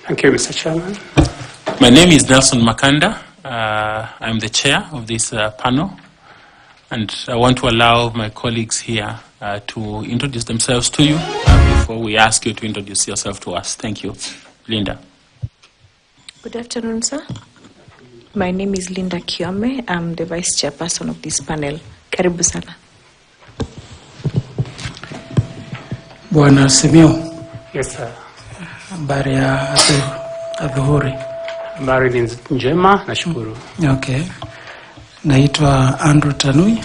Thank you, Mr. Chairman. My name is Nelson Makanda. I'm the chair of this panel, and I want to allow my colleagues here to introduce themselves to you before we ask you to introduce yourself to us. Thank you. Linda. Good afternoon, sir. My name is Linda Kiome. I'm the vice chairperson of this panel. Karibu sana. Bwana Simiyu. Yes, sir. Habari ya adhuhuri. Habari ni njema, nashukuru. Okay. Naitwa Andrew Tanui,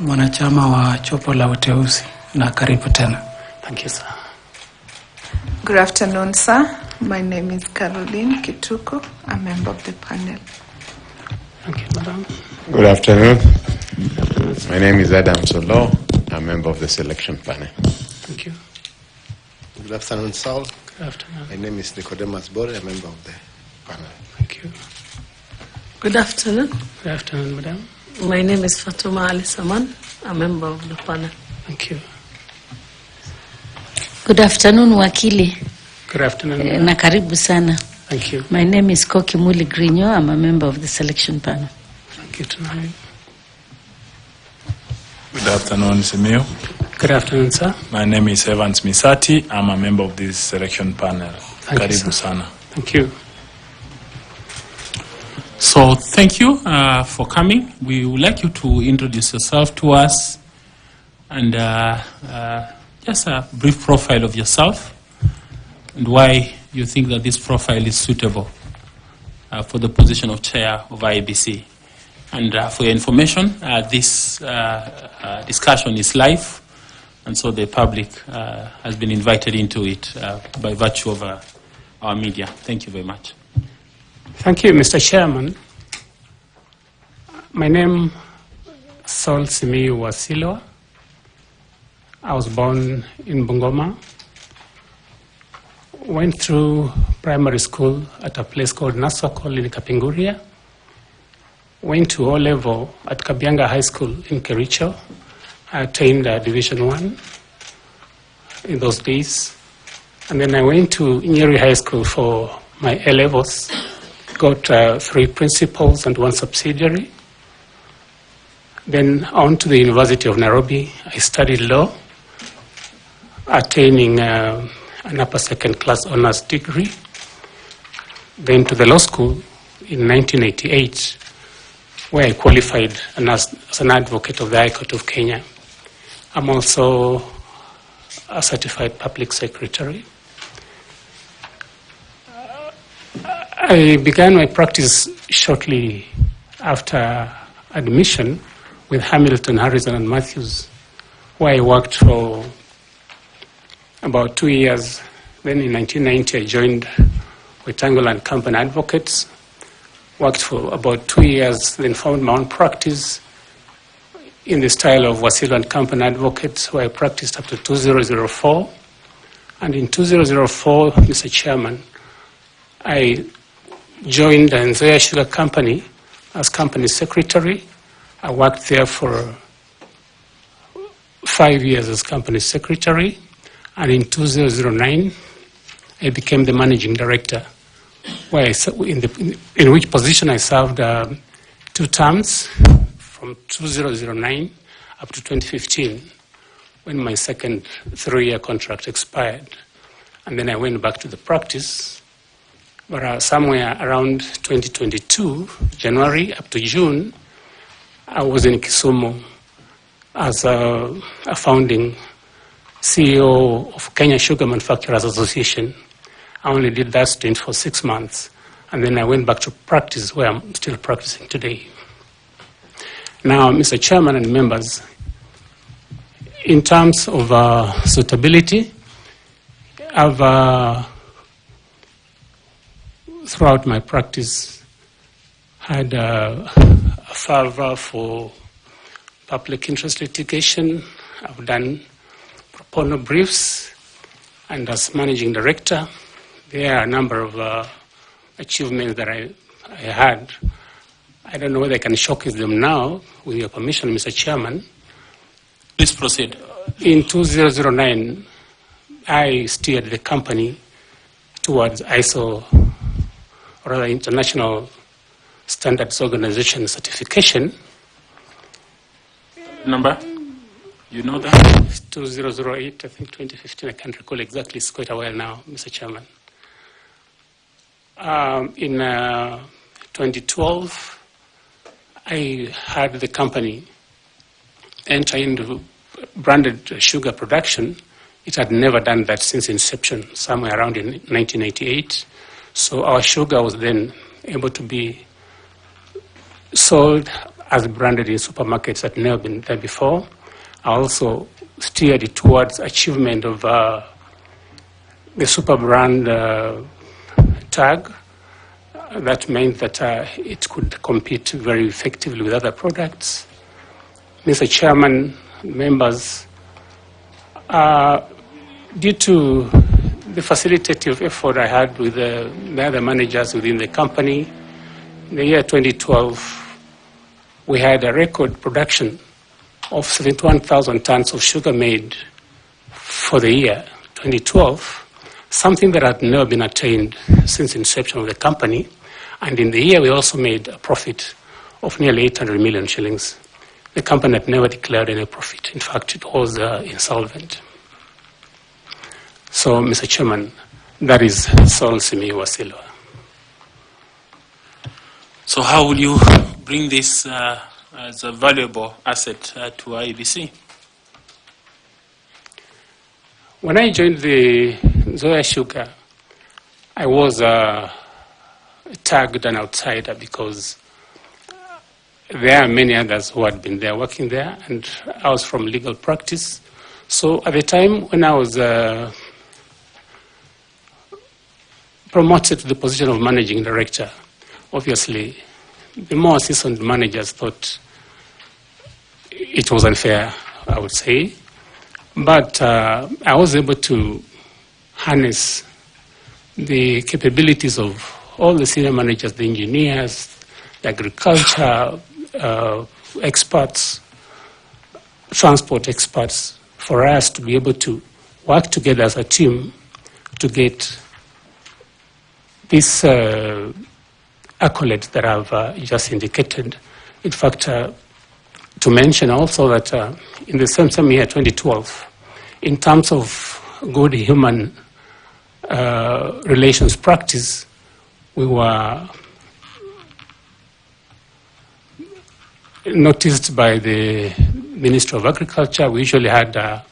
mwanachama wa chopo la uteuzi, na karibu tena. Thank you, sir. Good afternoon, sir. My name is Caroline Kituko, a member of the panel. Thank you, madam. Good afternoon. My name is Adam Solo, a member of the selection panel. Thank you. Good afternoon, Saul. Good afternoon. My name is Nicodemus Bore, a member of the panel. Thank you. Good afternoon. Good afternoon, madam. My name is Fatuma Ali Saman, a member of the panel. Thank you. Good afternoon, Wakili. Good afternoon. Na karibu sana. Thank you. My name is Koki Muli Grinyo. I'm a member of the selection panel. Thank you tonight. Good afternoon, Simiyu. Good afternoon, sir. My name is Evans Misati. I'm a member of this selection panel. Karibu sana. Thank you. So thank you for coming. We would like you to introduce yourself to us and just a brief profile of yourself and why you think that this profile is suitable for the position of chair of IEBC. And for your information, this discussion is live, and so the public has been invited into it by virtue of our media. Thank you very much. Thank you, Mr. Chairman. My name is Saul Simiyu Wasilwa. I was born in Bungoma. Went through primary school at a place called Nasokol in Kapinguria. Went to O-level at Kabianga High School in Kericho. I attained Division 1 in those days. And then I went to Nyeri High School for my A-levels. Got 3 principals and 1 subsidiary. Then on to the University of Nairobi. I studied law, attaining an upper second class honors degree. Then to the law school in 1988, where I qualified as an advocate of the High Court of Kenya. I'm also a certified public secretary. I began my practice shortly after admission with Hamilton, Harrison, and Matthews, where I worked for about 2 years. Then in 1990, I joined Wetangle and Company Advocates, worked for about 2 years, then found my own practice in the style of Wasilwa and Company Advocates, where I practiced up to 2004. And in 2004, Mr. Chairman, I joined the Zoya Sugar Company as company secretary. I worked there for 5 years as company secretary. And in 2009, I became the managing director, where in which position I served 2 terms from 2009 up to 2015, when my second 3-year contract expired. And then I went back to the practice. But somewhere around 2022, January up to June, I was in Kisumu as a founding CEO of Kenya Sugar Manufacturers Association. I only did that stint for 6 months, and then I went back to practice, where I'm still practicing today. Now, Mr. Chairman and members, in terms of suitability, I've throughout my practice had a fervor for public interest litigation. I've done pro bono briefs, and as managing director, there are a number of achievements that I had. I don't know whether I can showcase them now, with your permission, Mr. Chairman. Please proceed. In 2009, I steered the company towards ISO, or rather International Standards Organization certification. Number? You know that? 2008, I think 2015, I can't recall exactly, it's quite a while now, Mr. Chairman. In 2012, I had the company enter into branded sugar production. It had never done that since inception, somewhere around in 1988. So our sugar was then able to be sold as branded in supermarkets that had never been there before. I also steered it towards achievement of the super brand tag. That meant that it could compete very effectively with other products. Mr. Chairman, members, due to the facilitative effort I had with the other managers within the company, in the year 2012, we had a record production of 71,000 tons of sugar made for the year 2012, something that had never been attained since inception of the company. And in the year, we also made a profit of nearly 800 million shillings. The company had never declared any profit. In fact, it was insolvent. So, Mr. Chairman, that is Saul Simiyu Wasilwa. So how will you bring this as a valuable asset to IEBC? When I joined the Zoya Sugar, I was tagged an outsider because there are many others who had been there working there, and I was from legal practice. So at the time when I was promoted to the position of managing director, obviously the more seasoned managers thought it was unfair, I would say. But I was able to harness the capabilities of all the senior managers, the engineers, the agriculture experts, transport experts, for us to be able to work together as a team to get this accolade that I've just indicated. In fact, to mention also that in the same year, 2012, in terms of good human relations practice, we were noticed by the Ministry of Agriculture. We usually had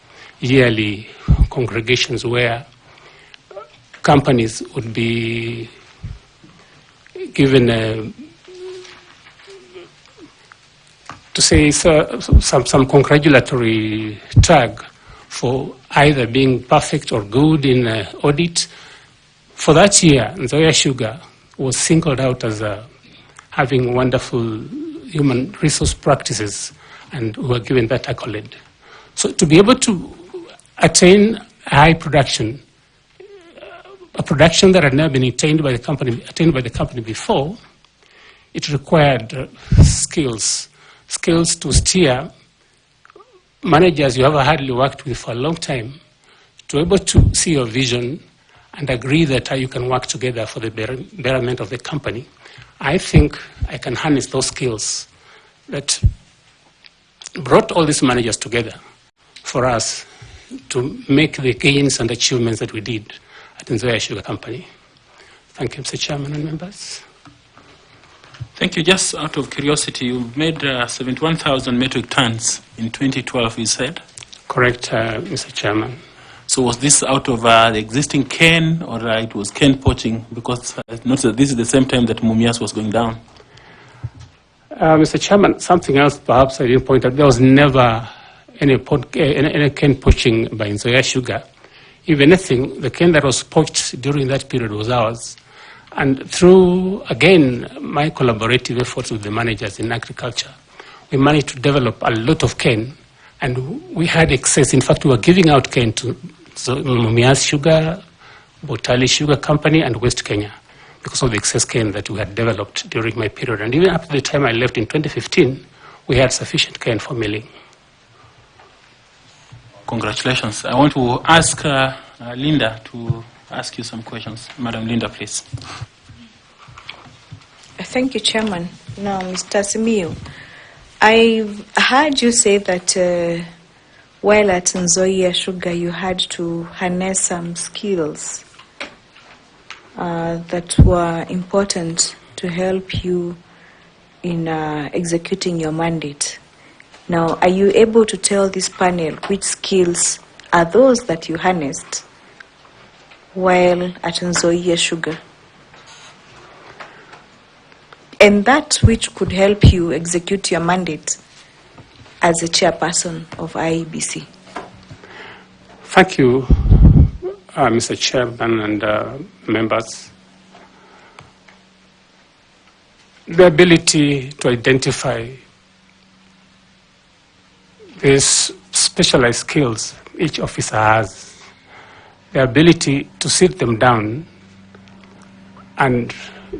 yearly congregations where companies would be given to say some congratulatory tag for either being perfect or good in audit. For that year, Zoya Sugar was singled out as having wonderful human resource practices, and we were given that accolade. So to be able to attain high production, a production that had never been attained by the company before, it required skills to steer managers you have hardly worked with for a long time, to be able to see your vision and agree that you can work together for the betterment of the company. I think I can harness those skills that brought all these managers together for us to make the gains and achievements that we did at the Zoya Sugar Company. Thank you, Mr. Chairman and members. Thank you. Just out of curiosity, you made 71,000 metric tons in 2012, you said? Correct, Mr. Chairman. So was this out of the existing cane, or it was cane poaching? Because notice that this is the same time that Mumias was going down. Mr. Chairman, something else perhaps I didn't point out. There was never any cane poaching by Zoya Sugar. If anything, the cane that was poached during that period was ours. And through, again, my collaborative efforts with the managers in agriculture, we managed to develop a lot of cane, and we had excess. In fact, we were giving out cane to Mumias Sugar, Botali Sugar Company, and West Kenya because of the excess cane that we had developed during my period. And even up to the time I left in 2015, we had sufficient cane for milling. Congratulations. I want to ask Linda to ask you some questions. Madam Linda, please. Thank you, Chairman. Now, Mr. Simiyu, I heard you say that while at Zoya Sugar, you had to harness some skills that were important to help you in executing your mandate. Now, are you able to tell this panel which skills are those that you harnessed while at Zoya Sugar? And that which could help you execute your mandate as a chairperson of IEBC. Thank you, Mr. Chairman and members. The ability to identify these specialized skills each officer has, the ability to sit them down and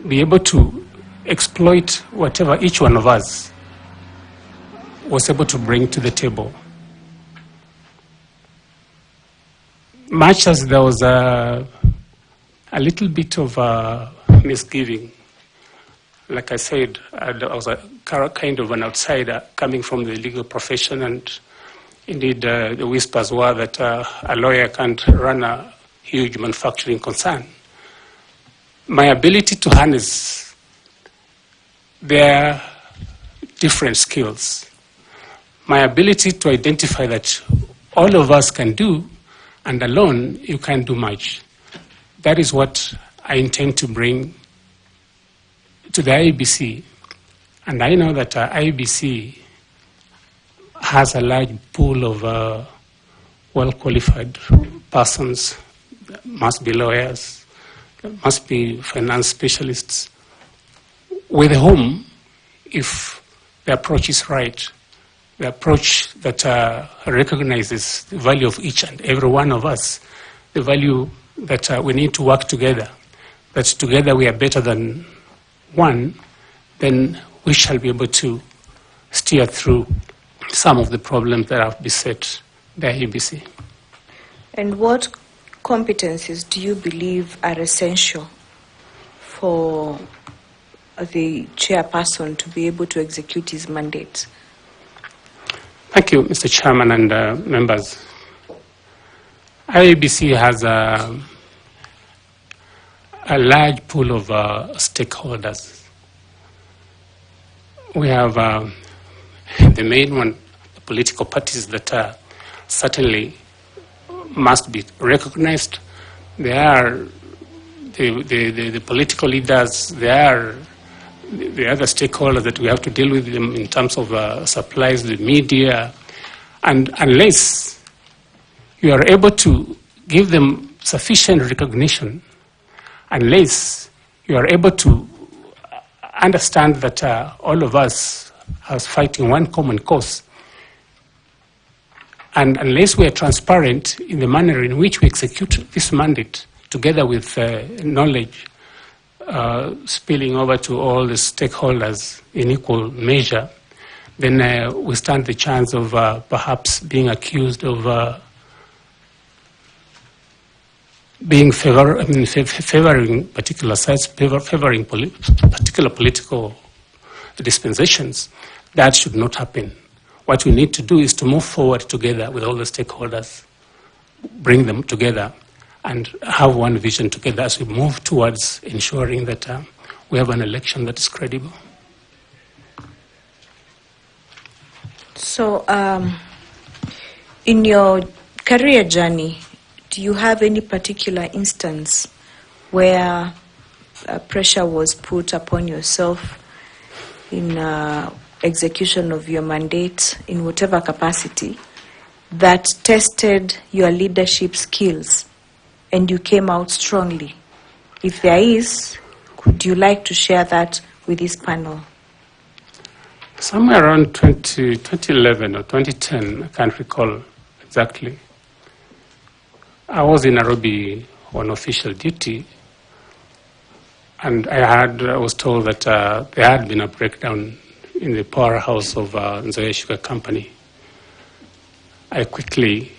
be able to exploit whatever each one of us was able to bring to the table. Much as there was a little bit of misgiving, like I said, I was a kind of an outsider coming from the legal profession, and indeed the whispers were that a lawyer can't run a huge manufacturing concern. My ability to harness their different skills, my ability to identify that all of us can do, and alone you can't do much. That is what I intend to bring to the IEBC. And I know that IEBC has a large pool of well-qualified persons. There must be lawyers, there must be finance specialists, with whom, if the approach is right, the approach that recognizes the value of each and every one of us, the value that we need to work together, that together we are better than one, then we shall be able to steer through some of the problems that have beset the IEBC. And what competencies do you believe are essential for the chairperson to be able to execute his mandate? Thank you, Mr. Chairman and members. IEBC has a large pool of stakeholders. We have the main one, the political parties that certainly must be recognized. They are the political leaders, they are the other stakeholders that we have to deal with them in terms of supplies, the media, and unless you are able to give them sufficient recognition, unless you are able to understand that all of us are fighting one common cause, and unless we are transparent in the manner in which we execute this mandate, together with knowledge spilling over to all the stakeholders in equal measure, then we stand the chance of perhaps being accused of being favoring particular sides, favoring particular political dispensations. That should not happen. What we need to do is to move forward together with all the stakeholders, bring them together, and have one vision together as we move towards ensuring that we have an election that is credible. So, in your career journey, do you have any particular instance where pressure was put upon yourself in execution of your mandate in whatever capacity that tested your leadership skills and you came out strongly? If there is, could you like to share that with this panel? Somewhere around 2011 or 2010, I can't recall exactly, I was in Nairobi on official duty, and I was told that there had been a breakdown in the powerhouse of Zoya Sugar Company. I quickly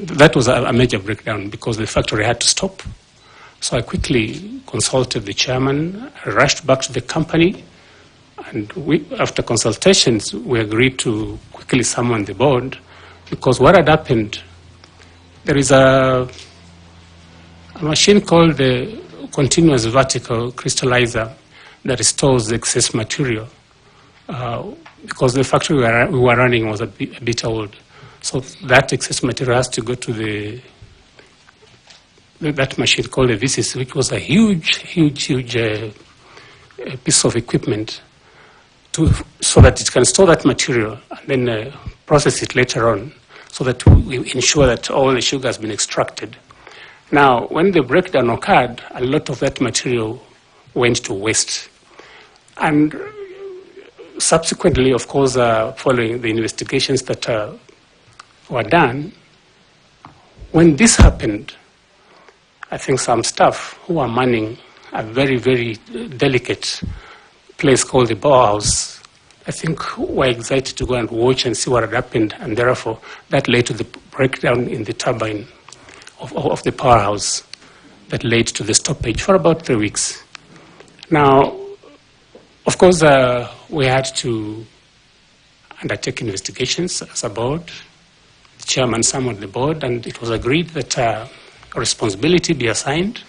that was a major breakdown because the factory had to stop. So I quickly consulted the chairman, I rushed back to the company, and after consultations, we agreed to quickly summon the board because what had happened, there is a machine called the continuous vertical crystallizer that stores the excess material because the factory we were running was a bit old. So that excess material has to go to that machine called the VCC, which was a huge piece of equipment so that it can store that material and then process it later on so that we ensure that all the sugar has been extracted. Now, when the breakdown occurred, a lot of that material went to waste. And subsequently, of course, following the investigations that were done, when this happened, I think some staff who were manning a very, very delicate place called the Bauhaus, I think were excited to go and watch and see what had happened, and therefore that led to the breakdown in the turbine of the powerhouse that led to the stoppage for about 3 weeks. Now, of course, we had to undertake investigations as a board. The chairman summoned the board, and it was agreed that a responsibility be assigned.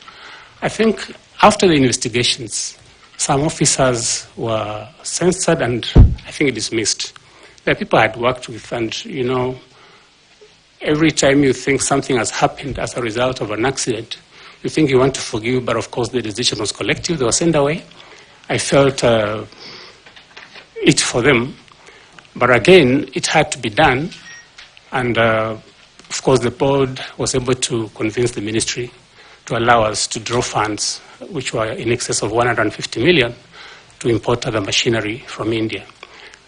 I think after the investigations, some officers were censored and I think dismissed. The people I had worked with, and you know, every time you think something has happened as a result of an accident, you think you want to forgive, but of course the decision was collective. They were sent away. I felt it for them, but again, it had to be done. And of course, the board was able to convince the ministry to allow us to draw funds, which were in excess of 150 million, to import other machinery from India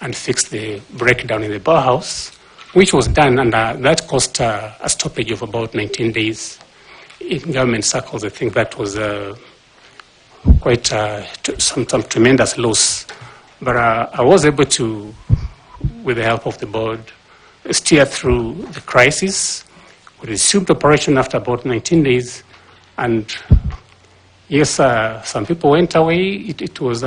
and fix the breakdown in the Bauhaus, which was done, and that cost a stoppage of about 19 days. In government circles, I think that was quite some tremendous loss. But I was able to, with the help of the board, steer through the crisis. We resumed operation after about 19 days. And yes, some people went away. It was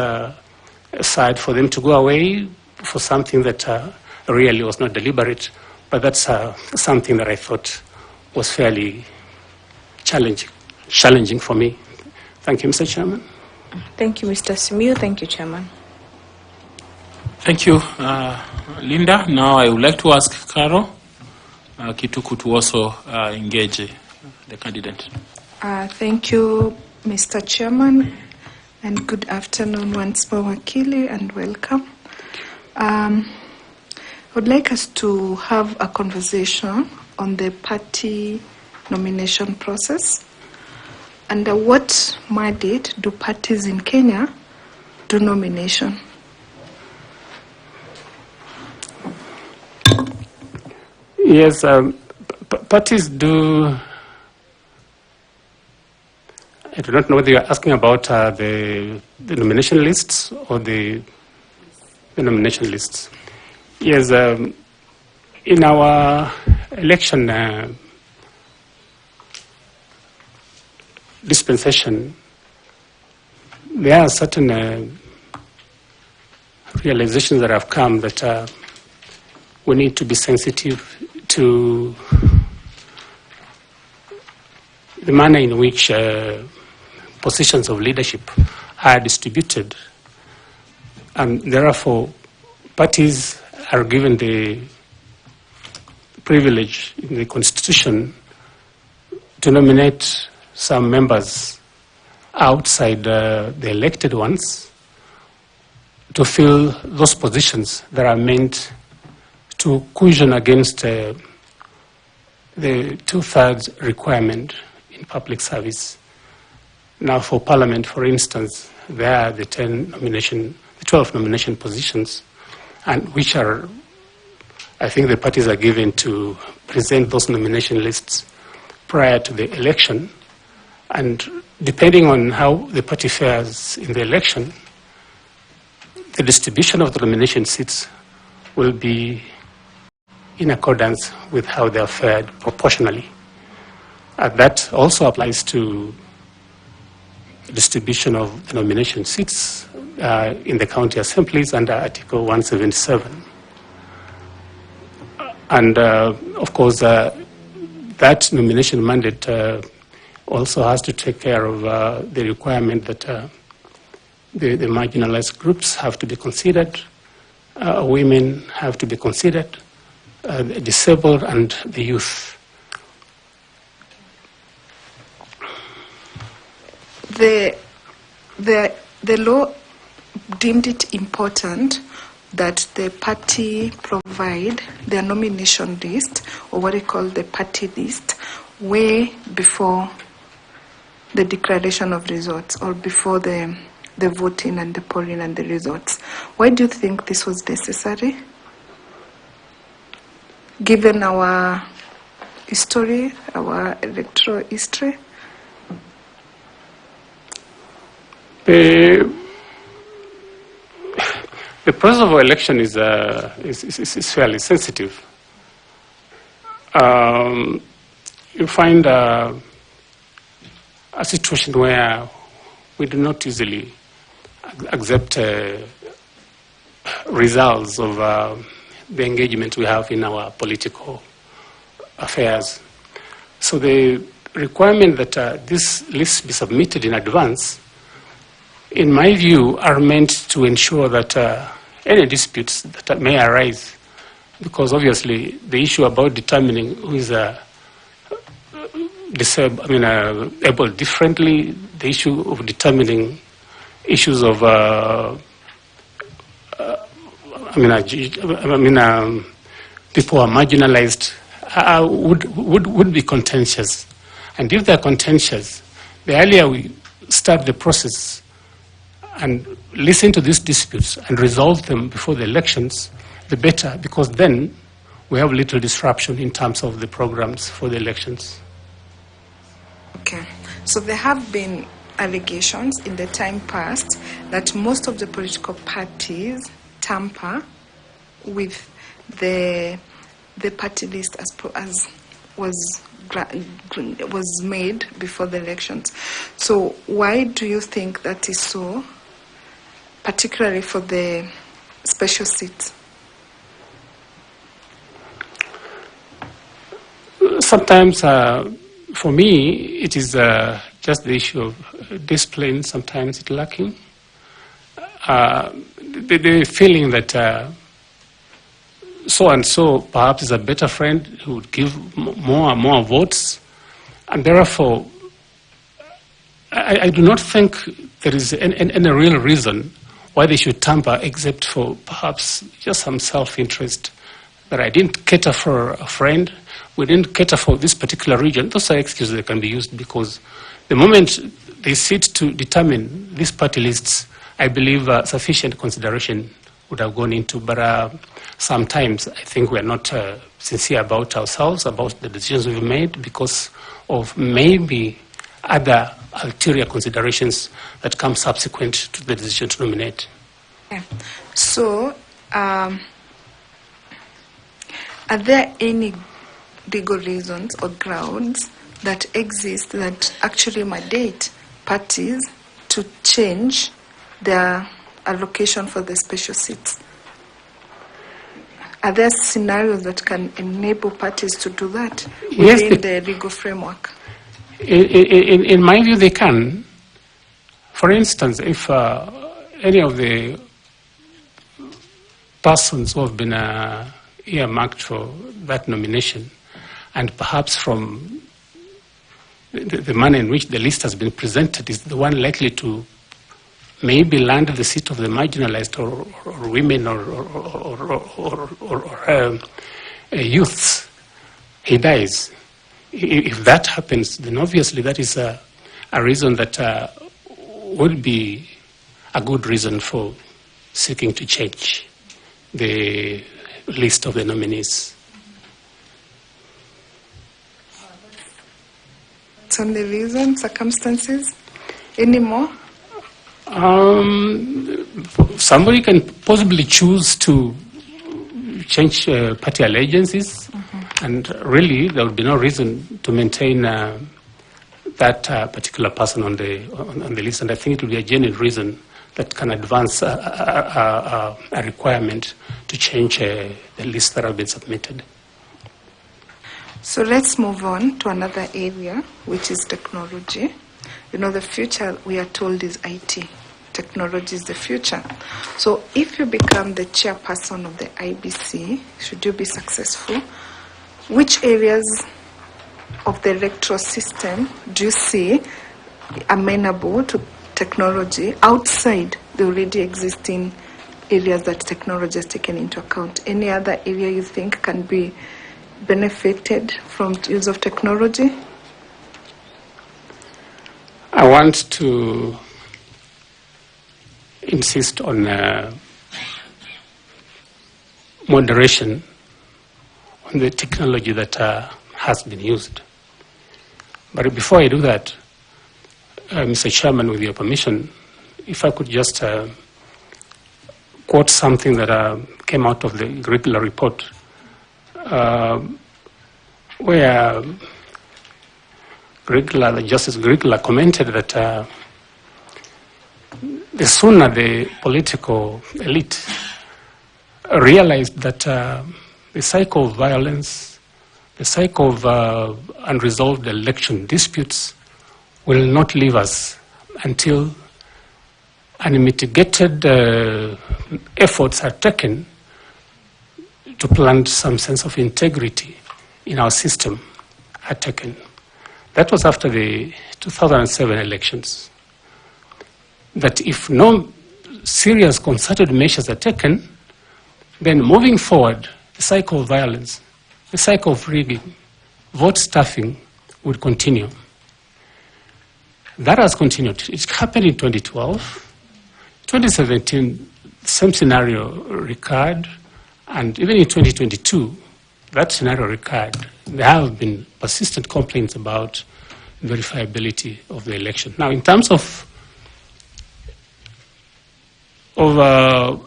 sad for them to go away for something that really was not deliberate. But that's something that I thought was fairly challenging for me. Thank you, Mr. Chairman. Thank you, Mr. Simiyu. Thank you, Chairman. Thank you, Linda. Now I would like to ask Carol Kituku to also engage the candidate. Thank you, Mr. Chairman, and good afternoon once more, Wakili, and welcome. I would like us to have a conversation on the party nomination process. Under what mandate do parties in Kenya do nomination? Yes, parties do. I do not know whether you are asking about the nomination lists or the nomination lists. Yes, in our election dispensation, there are certain realizations that have come that we need to be sensitive to the manner in which positions of leadership are distributed. And therefore, parties are given the privilege in the Constitution to nominate some members outside the elected ones to fill those positions that are meant to cushion against the 2/3 requirement in public service. Now, for Parliament, for instance, there are the 12 nomination positions, and which are, I think the parties are given to present those nomination lists prior to the election. And depending on how the party fares in the election, the distribution of the nomination seats will be in accordance with how they are fared proportionally. That also applies to distribution of the nomination seats in the county assemblies under Article 177. And of course, that nomination mandate also has to take care of the requirement that the marginalized groups have to be considered, women have to be considered, the disabled and the youth. The law deemed it important that the party provide their nomination list, or what they call the party list, way before the declaration of results, or before the voting and the polling and the results. Why do you think this was necessary? Given our history, our electoral history? The process of election is fairly sensitive. You find a situation where we do not easily accept results of the engagement we have in our political affairs. So the requirement that this list be submitted in advance, in my view, are meant to ensure that any disputes that may arise, because obviously the issue about determining who is able differently, the issue of determining issues of people who are marginalized would be contentious. And if they're contentious, the earlier we start the process and listen to these disputes and resolve them before the elections, the better, because then we have little disruption in terms of the programs for the elections. Okay, so there have been allegations in the time past that most of the political parties tamper with the party list as was made before the elections. So why do you think that is so, particularly for the special seats? Sometimes, for me, it is just the issue of discipline. Sometimes it's lacking. The feeling that so-and-so perhaps is a better friend who would give more and more votes. And therefore, I do not think there is any real reason why they should tamper, except for perhaps just some self-interest, that I didn't cater for a friend, we didn't cater for this particular region. Those are excuses that can be used, because the moment they sit to determine these party lists, I believe sufficient consideration would have gone into. But sometimes I think we are not sincere about ourselves, about the decisions we've made, because of maybe other ulterior considerations that come subsequent to the decision to nominate. Okay. So, are there any legal reasons or grounds that exist that actually mandate parties to change their allocation for the special seats? Are there scenarios that can enable parties to do that within the legal framework? In my view, they can. For instance, if any of the persons who have been earmarked for that nomination, and perhaps from the manner in which the list has been presented, is the one likely to maybe land the seat of the marginalized or women or youths, he dies. If that happens, then obviously that is a reason that would be a good reason for seeking to change the list of the nominees. It's only reason, circumstances, any more? Somebody can possibly choose to change party allegiances, and really there would be no reason to maintain that particular person on the list. And I think it will be a genuine reason that can advance a requirement to change the list that have been submitted. So let's move on to another area, which is technology. You know, the future, we are told, is IT. Technology is the future. So if you become the chairperson of the IEBC, should you be successful, which areas of the electoral system do you see amenable to technology outside the already existing areas that technology has taken into account? Any other area you think can be benefited from use of technology? I want to insist on moderation on the technology that has been used. But before I do that, Mr. Chairman, with your permission, if I could just quote something that came out of the regular report, where Justice Grigla commented that the sooner the political elite realized that the cycle of violence, the cycle of unresolved election disputes will not leave us until unmitigated efforts are taken to plant some sense of integrity in our system are taken. That was after the 2007 elections. That if no serious concerted measures are taken, then moving forward, the cycle of violence, the cycle of rigging, vote stuffing would continue. That has continued. It happened in 2012. 2017, the same scenario recurred, and even in 2022, that scenario recurred. There have been persistent complaints about verifiability of the election. Now, in terms of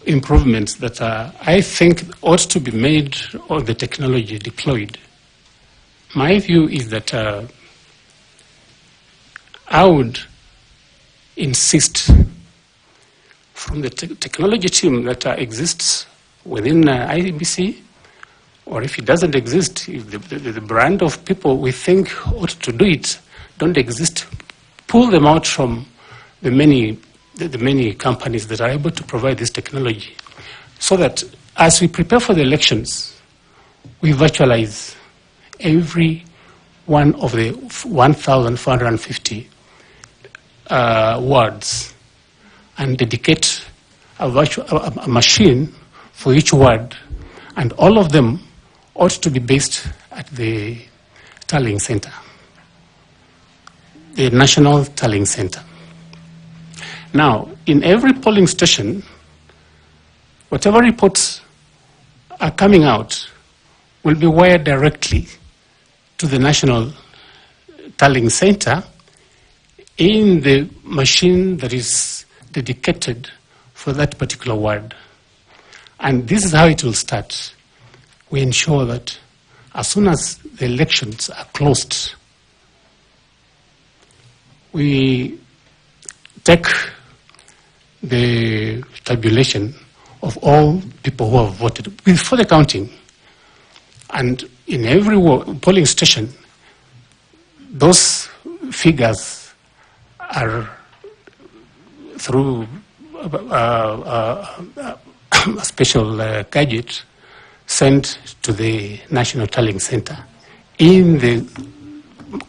improvements that I think ought to be made on the technology deployed, my view is that I would insist from the technology team that exists within IEBC, or if it doesn't exist, if the brand of people we think ought to do it don't exist, pull them out from the many companies that are able to provide this technology, so that as we prepare for the elections, we virtualize every one of the 1,450 wards and dedicate a machine for each ward, and all of them ought to be based at the tallying center, the National Tallying Center. Now, in every polling station, whatever reports are coming out will be wired directly to the National Tallying Center in the machine that is dedicated for that particular ward. And this is how it will start. We ensure that as soon as the elections are closed, we take the tabulation of all people who have voted before the counting. And in every polling station, those figures are through a special gadget sent to the National Tallying Center in the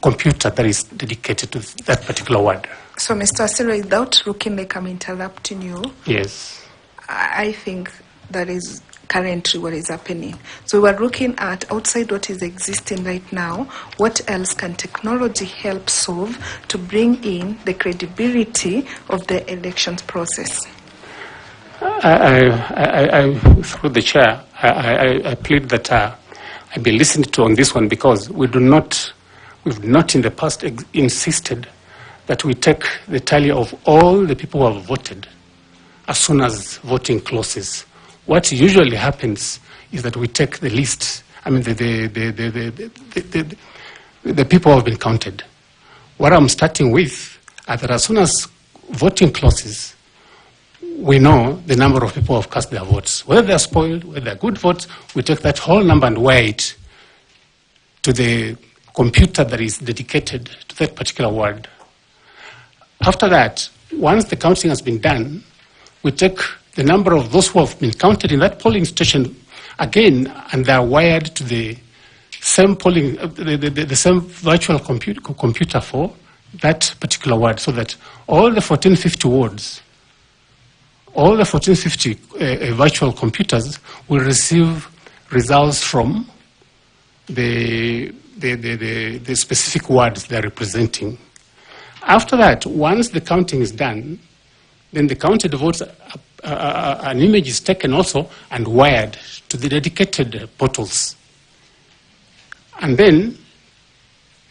computer that is dedicated to that particular ward. So, Mr. Wasilwa, without looking like I'm interrupting you, yes, I think that is currently what is happening. So we're looking at outside what is existing right now, what else can technology help solve to bring in the credibility of the elections process? Through the chair, I plead that I be listened to on this one, because we've not in the past insisted that we take the tally of all the people who have voted as soon as voting closes. What usually happens is that we take the list. I mean, the people who have been counted. What I'm starting with is that as soon as voting closes, we know the number of people who have cast their votes. Whether they're spoiled, whether they're good votes, we take that whole number and weigh it to the computer that is dedicated to that particular ward. After that, once the counting has been done, we take the number of those who have been counted in that polling station again, and they're wired to the same polling, the same virtual computer for that particular ward, so that all the 1450 wards, all the 1450 virtual computers will receive results from the specific wards they're representing. After that, once the counting is done, then the counted votes, an image is taken also and wired to the dedicated portals. And then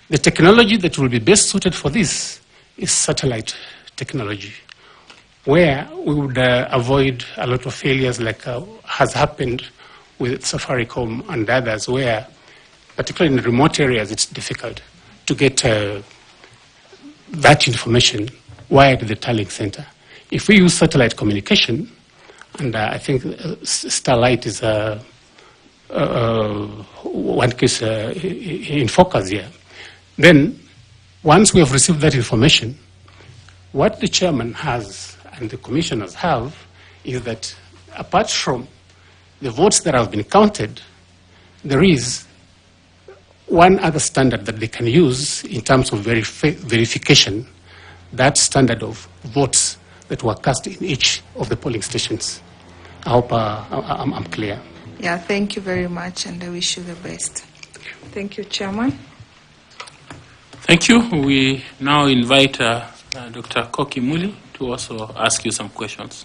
the technology that will be best suited for this is satellite technology, where we would avoid a lot of failures like has happened with Safaricom and others, where particularly in remote areas it's difficult to get that information wired to the tallying center. If we use satellite communication, and I think Starlight is one case in focus here, then once we have received that information, what the chairman has and the commissioners have is that apart from the votes that have been counted, there is one other standard that they can use in terms of verification, that standard of votes that were cast in each of the polling stations. I hope I'm clear. Yeah, thank you very much, and I wish you the best. Thank you, Chairman. Thank you. We now invite Dr. Koki Muli to also ask you some questions.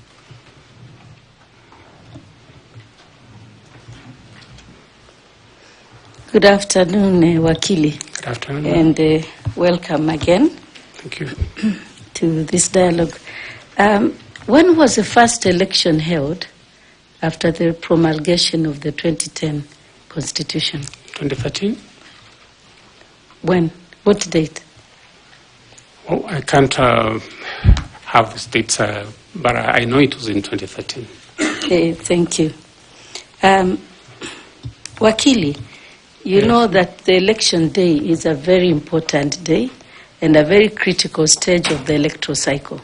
Good afternoon, Wakili. Good afternoon. And welcome again. Thank you. To this dialogue. When was the first election held after the promulgation of the 2010 Constitution? 2013. When? What date? Oh, I can't have the dates, but I know it was in 2013. Okay, thank you. Wakili, you know that the election day is a very important day and a very critical stage of the electoral cycle.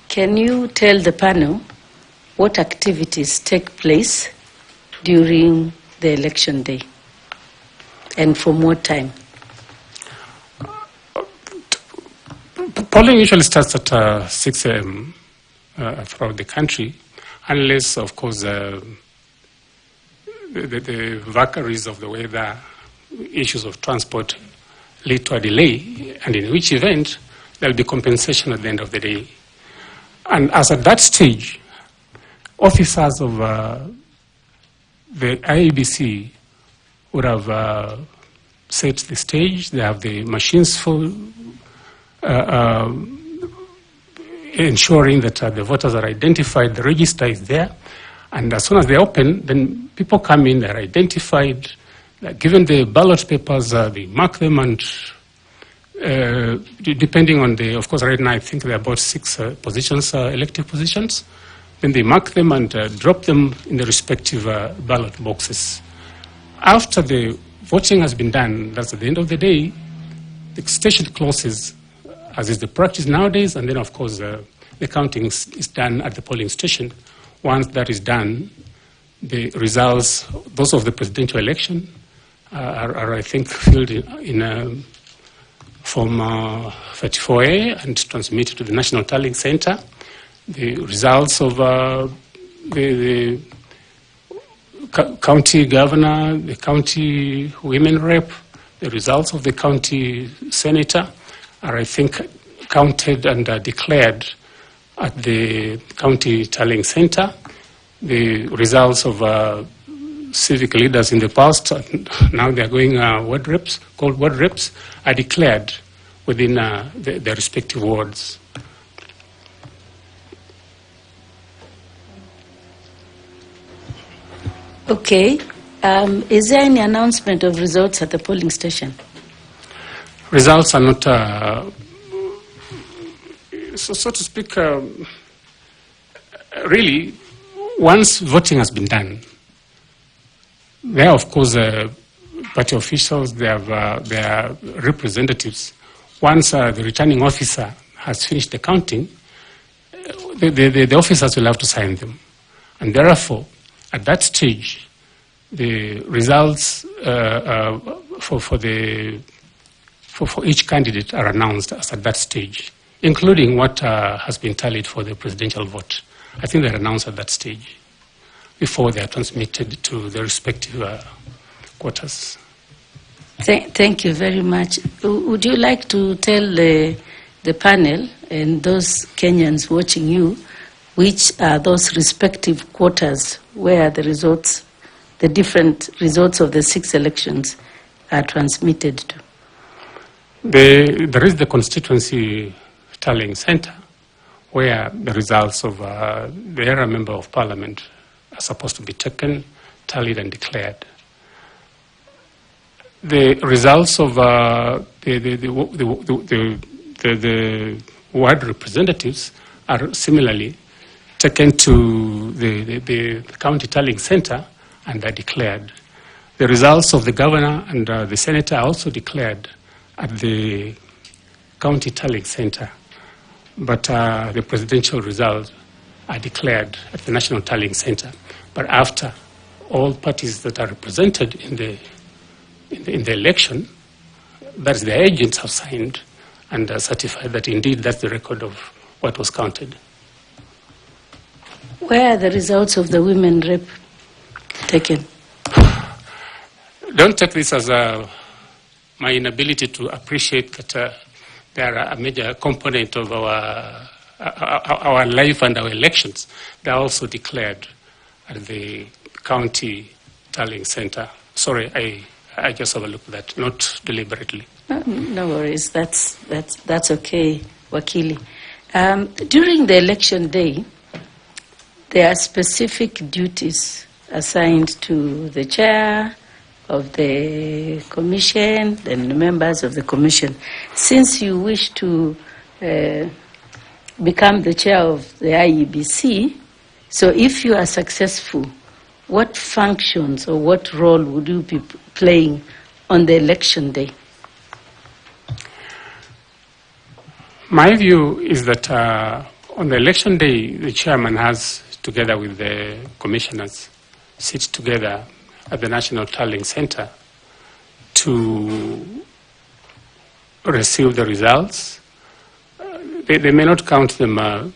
Can you tell the panel what activities take place during the election day and from what time? Polling usually starts at 6 a.m. Throughout the country, unless, of course, the vagaries of the weather, issues of transport lead to a delay, and in which event there will be compensation at the end of the day. And as at that stage, officers of the IEBC would have set the stage. They have the machines for ensuring that the voters are identified, the register is there, and as soon as they open, then people come in, they're identified, they're given the ballot papers, they mark them, and depending on the, of course, right now I think there are about 6 positions, elective positions, then they mark them and drop them in the respective ballot boxes. After the voting has been done, that's at the end of the day, the station closes, as is the practice nowadays, and then, of course, the counting is done at the polling station. Once that is done, the results, those of the presidential election, are I think, filled in Form 34A and transmitted to the National Tallying Center. The results of the county governor, the county women rep, the results of the county senator are, I think, counted and declared at the county tallying center. The results of civic leaders in the past, now they're going ward reps, called ward reps, are declared within their respective wards. Okay. Is there any announcement of results at the polling station? Results are not, so to speak, really, once voting has been done, there, of course, party officials, they have their representatives. Once the returning officer has finished the counting, the officers will have to sign them. And therefore, at that stage, the results for each candidate are announced as at that stage, including what has been tallied for the presidential vote. I think they're announced at that stage before they are transmitted to the respective quarters. Thank you very much. Would you like to tell the panel and those Kenyans watching you which are those respective quarters where the results, the different results of the 6 elections are transmitted to? There is the constituency tallying center where the results of the area member of parliament are supposed to be taken, tallied and declared. The results of the ward representatives are similarly taken to the county tallying center and are declared. The results of the governor and the senator are also declared at the county tallying center, but the presidential results are declared at the national tallying center. But after all parties that are represented in the election, that is, the agents have signed and certified that indeed that's the record of what was counted. Where are the results of the women rep taken? Don't take this as my inability to appreciate that they are a major component of our life and our elections. They are also declared at the county tallying center. Sorry, I just overlooked that, not deliberately. No worries, that's okay, Wakili. During the election day, there are specific duties assigned to the chair of the commission and the members of the commission. Since you wish to become the chair of the IEBC, so if you are successful, what functions or what role would you be playing on the election day? My view is that on the election day, the chairman has, together with the commissioners, sit together at the National Tallying Center to receive the results. They may not count them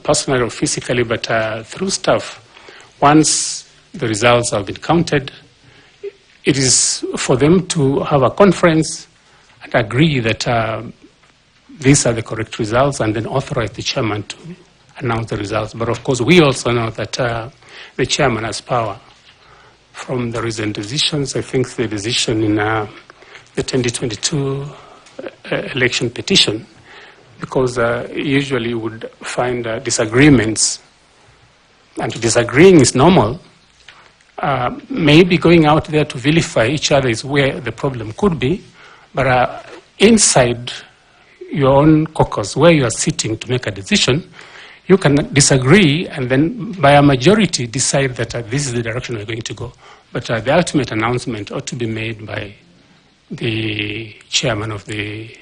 personally or physically, but through staff. Once the results have been counted, it is for them to have a conference and agree that these are the correct results and then authorize the chairman to announce the results. But of course, we also know that the chairman has power. From the recent decisions, I think the decision in the 2022 election petition, because usually you would find disagreements, and disagreeing is normal. Maybe going out there to vilify each other is where the problem could be, but inside your own caucus, where you are sitting to make a decision, you can disagree and then by a majority decide that this is the direction we're going to go. But the ultimate announcement ought to be made by the chairman of the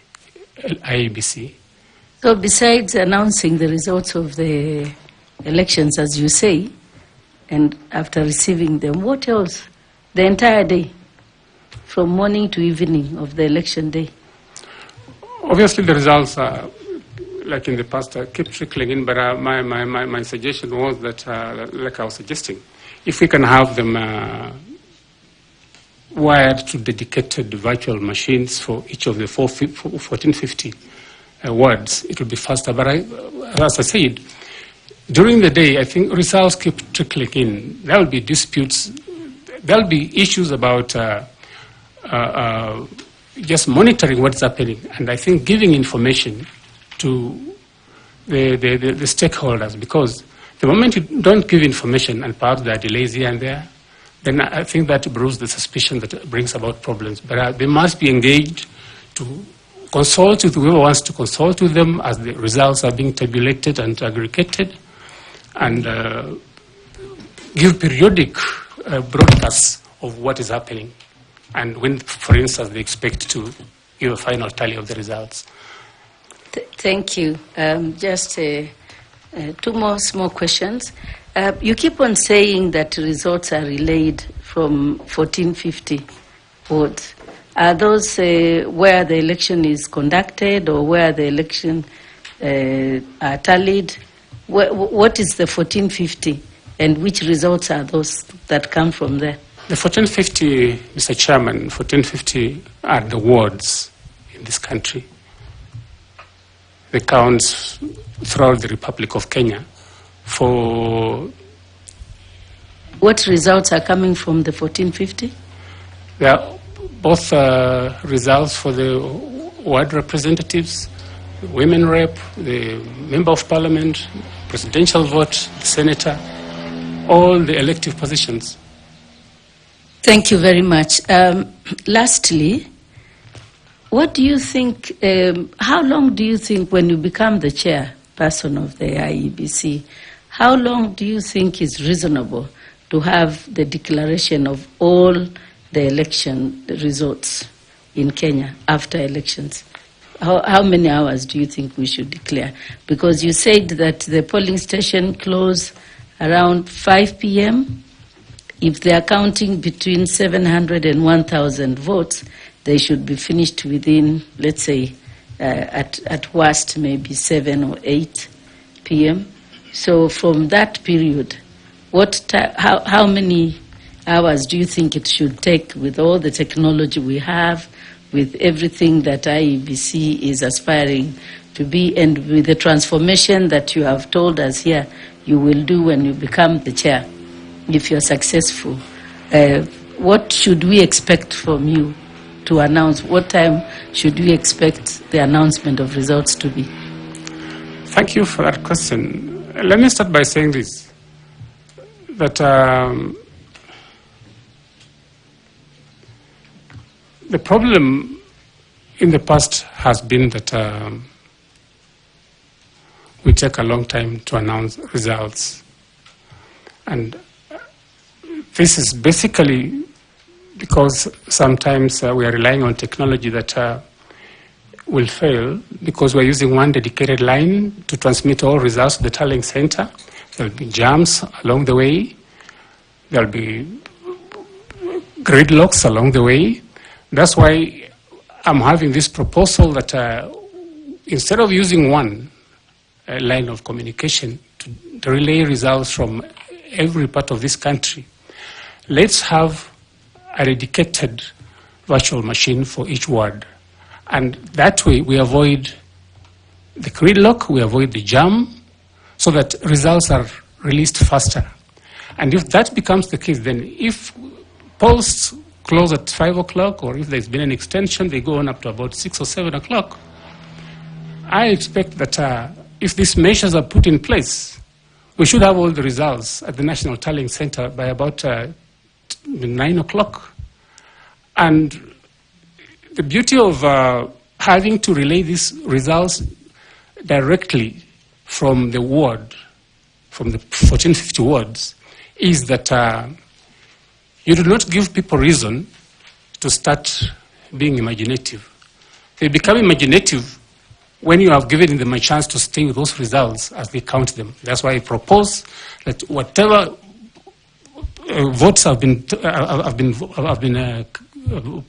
IEBC. So besides announcing the results of the elections, as you say, and after receiving them, what else? The entire day, from morning to evening of the election day? Obviously, the results are, like in the past, keep trickling in, but my suggestion was that, like I was suggesting, if we can have them wired to dedicated virtual machines for each of the 1450 wards, it would be faster. But as I said, during the day, I think results keep trickling in. There will be disputes. There will be issues about just monitoring what's happening, and I think giving information to the stakeholders, because the moment you don't give information, and perhaps there are delays here and there, then I think that brews the suspicion that brings about problems. But they must be engaged to consult with whoever wants to consult with them as the results are being tabulated and aggregated, and give periodic broadcasts of what is happening, and when, for instance, they expect to give a final tally of the results. Thank you. Just two more small questions. You keep on saying that results are relayed from 1450 wards. Are those where the election is conducted or where the election are tallied? What is the 1450 and which results are those that come from there? The 1450, Mr. Chairman, 1450 are the wards in this country. They count throughout the Republic of Kenya. For what results are coming from the 1450? There are both results for the ward representatives, the women rep, the member of parliament, presidential vote, the senator, all the elective positions. Thank you very much. Lastly, what do you think, how long do you think when you become the chairperson of the IEBC, how long do you think is reasonable to have the declaration of all the election results in Kenya after elections? How many hours do you think we should declare? Because you said that the polling station close around 5 p.m. If they are counting between 700 and 1,000 votes, they should be finished within, let's say, at worst, maybe 7 or 8 p.m. So from that period, how many hours do you think it should take with all the technology we have, with everything that IEBC is aspiring to be, and with the transformation that you have told us here you will do when you become the chair, if you're successful? What should we expect from you to announce? What time should we expect the announcement of results to be? Thank you for that question. Let me start by saying this, that the problem in the past has been that we take a long time to announce results. And this is basically because sometimes we are relying on technology that will fail because we're using one dedicated line to transmit all results to the tallying center. There will be jams along the way. There will be gridlocks along the way. That's why I'm having this proposal that instead of using one line of communication to relay results from every part of this country, let's have a dedicated virtual machine for each ward. And that way we avoid the gridlock, we avoid the jam, so that results are released faster. And if that becomes the case, then if polls close at 5 o'clock, or if there's been an extension, they go on up to about 6 or 7 o'clock, I expect that if these measures are put in place, we should have all the results at the National Tallying Center by about 9 o'clock. And the beauty of having to relay these results directly from the ward, from the 1450 wards, is that you do not give people reason to start being imaginative. They become imaginative when you have given them a chance to stay with those results as they count them. That's why I propose that whatever votes have been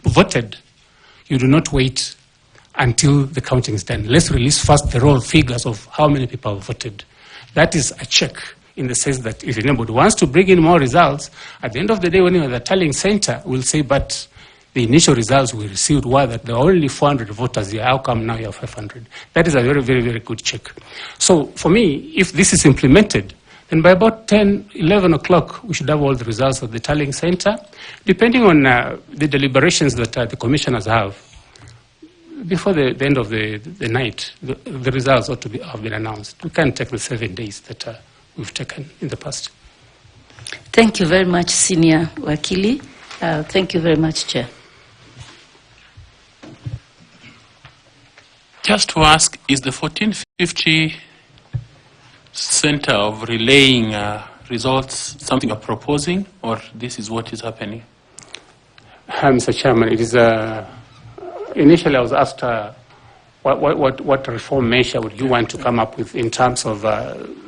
voted, you do not wait until the counting is done. Let's release first the raw figures of how many people have voted. That is a check in the sense that if anybody wants to bring in more results, at the end of the day, when you're at the tallying center, we'll say, but the initial results we received were that there were only 400 voters here. How come now you have 500? That is a very, very, very good check. So for me, if this is implemented, then by about 10, 11 o'clock, we should have all the results of the tallying center. Depending on the deliberations that the commissioners have, before the end of the night, the results ought to have been announced. We can't take the 7 days that we've taken in the past. Thank you very much, Senior Wakili. Thank you very much, Chair. Just to ask, is the 1450 center of relaying results something you're proposing, or this is what is happening? Mr. Chairman, it is initially I was asked what reform measure would you want to come up with in terms of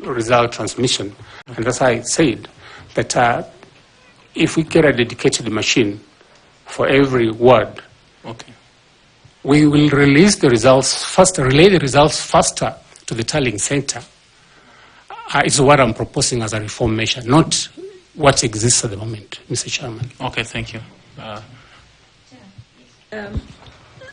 result transmission, and that's why I said that if we get a dedicated machine for every ward, okay, we will release the results faster, relay the results faster to the tallying center. It's what I'm proposing as a reform measure, not what exists at the moment, Mr. Chairman. Okay, thank you.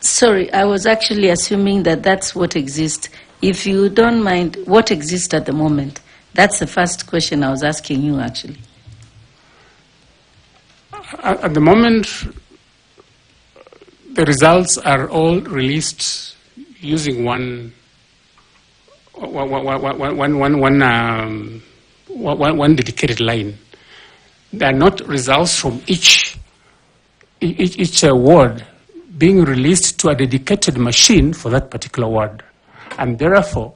Sorry, I was actually assuming that that's what exists. If you don't mind, what exists at the moment? That's the first question I was asking you, actually. At the moment, the results are all released using one dedicated line. They are not results from each ward being released to a dedicated machine for that particular ward. And therefore,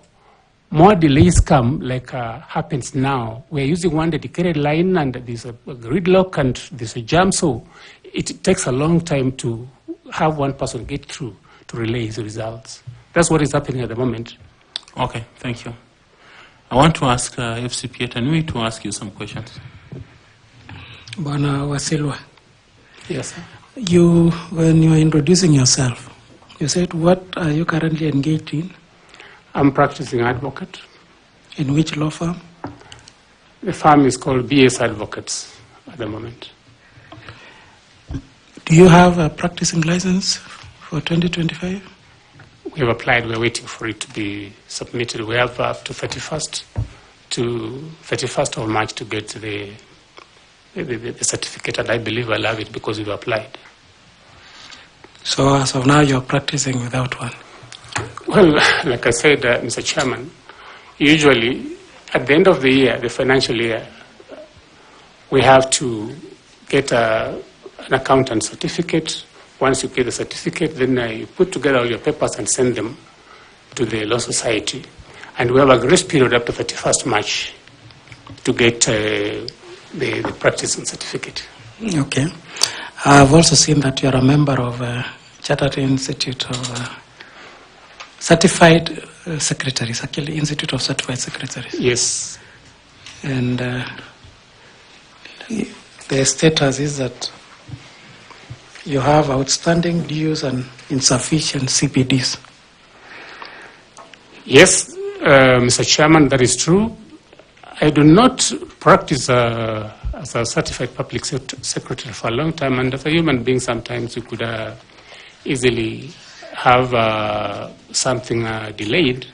more delays come, like happens now. We're using one dedicated line and there's a gridlock and there's a jam, so it takes a long time to have one person get through to relay his results. That's what is happening at the moment. Okay, thank you. I want to ask FCP Tanui to ask you some questions. Bwana Wasilwa. Yes, sir. When you were introducing yourself, you said, what are you currently engaged in? I'm practicing advocate. In which law firm? The firm is called BS Advocates at the moment. Do you have a practicing license for 2025? We have applied. We're waiting for it to be submitted. We have up to 31st of March to get the certificate, and I believe I'll have it because we've applied. So as of now, you're practicing without one? Well, like I said, Mr. Chairman, usually at the end of the year, the financial year, we have to get an accountant certificate. Once you get the certificate, then you put together all your papers and send them to the Law Society. And we have a grace period up to 31st March to get the practicing certificate. Okay. I've also seen that you're a member of Chartered Institute of Certified Secretaries, actually Institute of Certified Secretaries. Yes. And the status is that you have outstanding dues and insufficient CPDs. Yes, Mr. Chairman, that is true. I do not practice as a certified public secretary for a long time, and as a human being, sometimes you could easily have something delayed.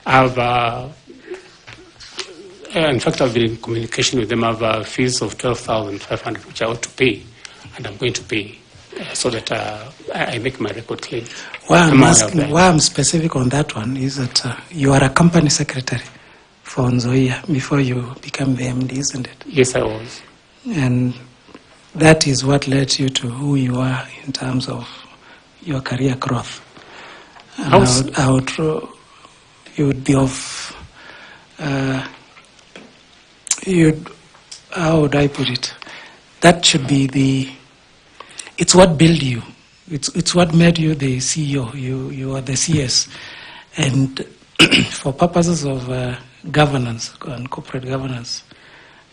In fact, I've been in communication with them. I have fees of 12,500, which I ought to pay, and I'm going to pay so that I make my record clean. Why I'm specific on that one is that you are a company secretary for Zoya before you became the MD, isn't it? Yes, I was. And that is what led you to who you are in terms of your career growth. And you would be of, how would I put it? That should be it's what built you. It's what made you the CEO. You are the CS. And for purposes of governance and corporate governance,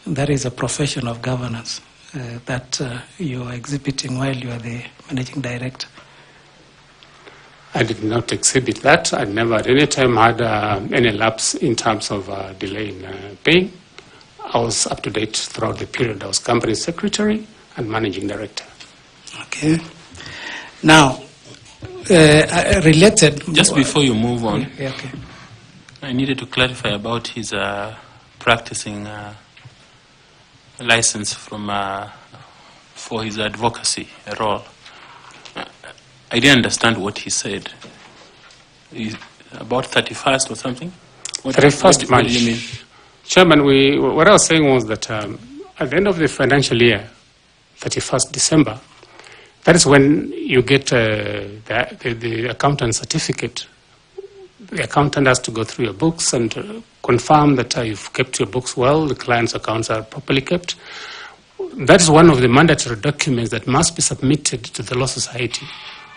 that is a profession of governance that you are exhibiting while you are the managing director. I did not exhibit that. I never at any time had any lapse in terms of delay in paying. I was up to date throughout the period. I was company secretary and managing director. Okay. Now, related... Just before you move on, okay. I needed to clarify about his practicing license for his advocacy role. I didn't understand what he said. About 31st or something? 31st March. What do you mean? Chairman, what I was saying was that at the end of the financial year, 31st December, that is when you get the accountant certificate. The accountant has to go through your books and confirm that you've kept your books well, the client's accounts are properly kept. That is one of the mandatory documents that must be submitted to the Law Society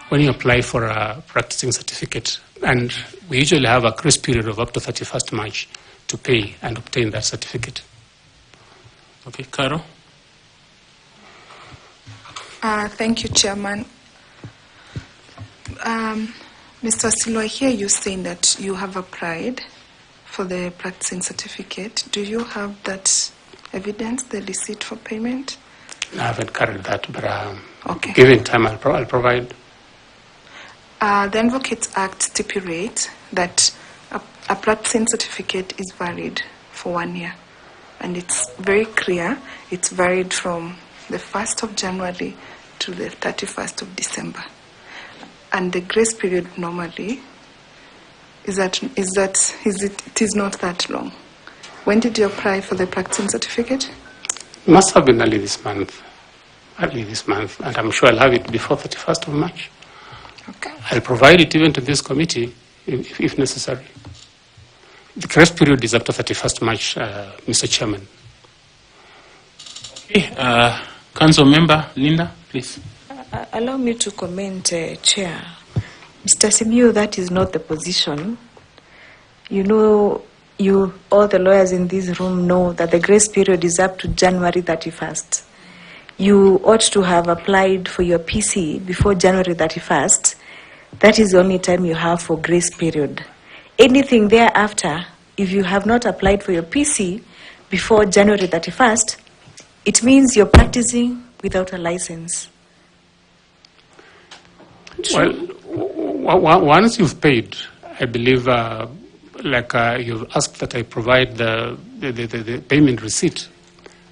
when you apply for a practicing certificate. And we usually have a grace period of up to 31st March to pay and obtain that certificate. Okay, Caro? Thank you, Chairman. Mr. Wasilwa, I hear you saying that you have applied for the practicing certificate. Do you have that evidence, the receipt for payment? I haven't carried that, but okay. Given time, I'll provide. The Advocates Act stipulates that a practicing certificate is valid for 1 year. And it's very clear, it's valid from the 1st of January to the 31st of December. And the grace period normally it is not that long. When did you apply for the practicing certificate? It must have been early this month, and I'm sure I'll have it before 31st of March. Okay. I'll provide it even to this committee if necessary. The grace period is up to 31st March, Mr. Chairman. Okay, Council Member Linda, please. Allow me to comment, Chair. Mr. Simiyu, that is not the position. You know, all the lawyers in this room know that the grace period is up to January 31st. You ought to have applied for your PC before January 31st. That is the only time you have for grace period. Anything thereafter, if you have not applied for your PC before January 31st, it means you're practicing without a license. Well, once you've paid, I believe, you've asked that I provide the payment receipt,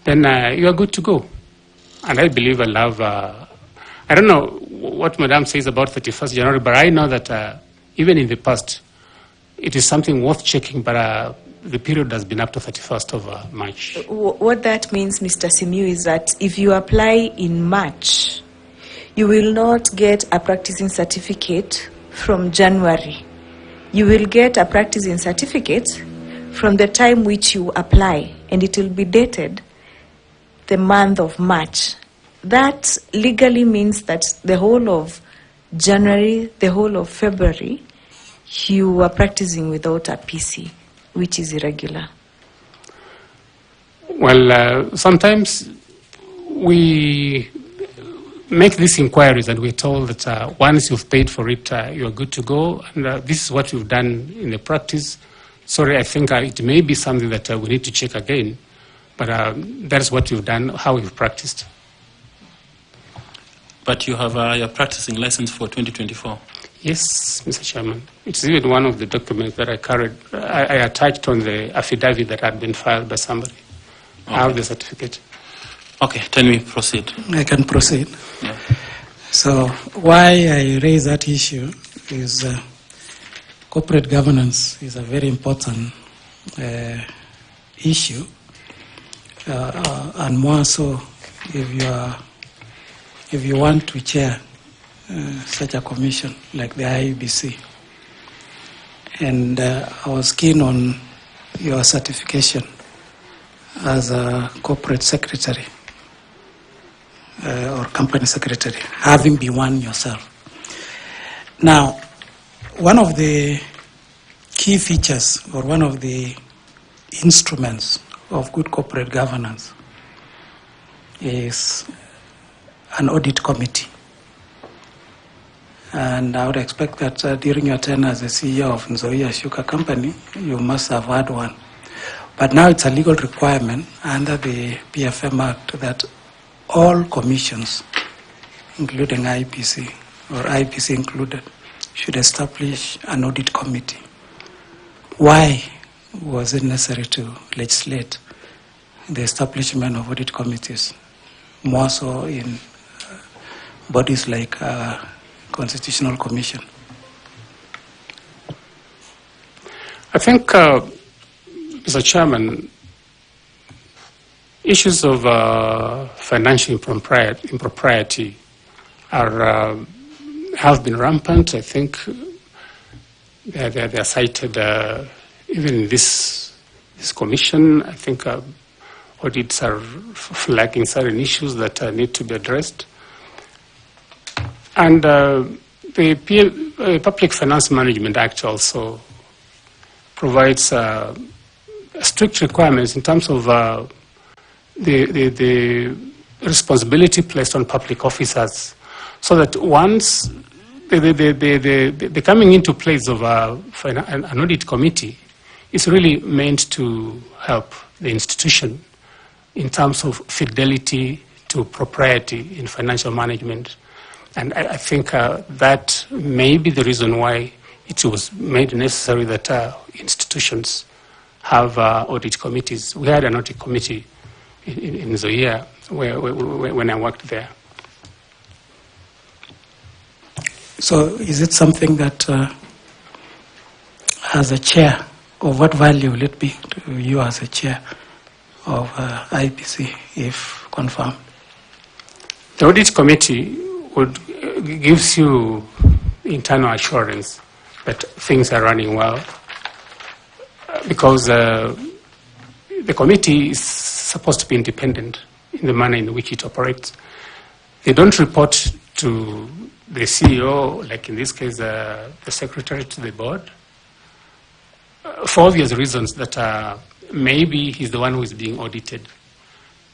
then you are good to go. And I believe I'll have, I don't know what Madam says about 31st January, but I know that even in the past, it is something worth checking, but the period has been up to 31st of March. What that means, Mr. Simiyu, is that if you apply in March, you will not get a practicing certificate from January. You will get a practicing certificate from the time which you apply, and it will be dated the month of March. That legally means that the whole of January, the whole of February, you are practicing without a PC, which is irregular. Well, sometimes we make these inquiries and we're told that once you've paid for it, you're good to go. And this is what we've done in the practice. Sorry, I think it may be something that we need to check again, but that is what we've done, how we've practiced. But you have your practicing license for 2024? Yes, Mr. Chairman. It's even one of the documents that I carried. I attached on the affidavit that had been filed by somebody. Okay. I have the certificate. Okay, can we proceed? I can proceed. Yeah. So why I raise that issue is corporate governance is a very important issue, and more so if you want to chair such a commission like the IEBC. And I was keen on your certification as a corporate secretary or company secretary, having been one yourself. Now, one of the key features or one of the instruments of good corporate governance is an audit committee. And I would expect that during your tenure as the CEO of Zoya Sugar company, you must have had one. But now it's a legal requirement under the PFM Act that all commissions, including IEBC or IEBC included, should establish an audit committee. Why was it necessary to legislate the establishment of audit committees, more so in bodies like Constitutional Commission? I think, Mr. Chairman, issues of financial impropriety have been rampant. I think they are cited even in this commission. I think audits are flagging certain issues that need to be addressed. And the Public Finance Management Act also provides strict requirements in terms of the responsibility placed on public officers, so that once the coming into place of an audit committee is really meant to help the institution in terms of fidelity to propriety in financial management. And I think that may be the reason why it was made necessary that institutions have audit committees. We had an audit committee in Zoya when I worked there. So is it something that as a chair, or what value will it be to you as a chair of IEBC if confirmed? The audit committee gives you internal assurance that things are running well, because the committee is supposed to be independent in the manner in which it operates. They don't report to the CEO, like in this case, the secretary to the board, for obvious reasons that maybe he's the one who is being audited.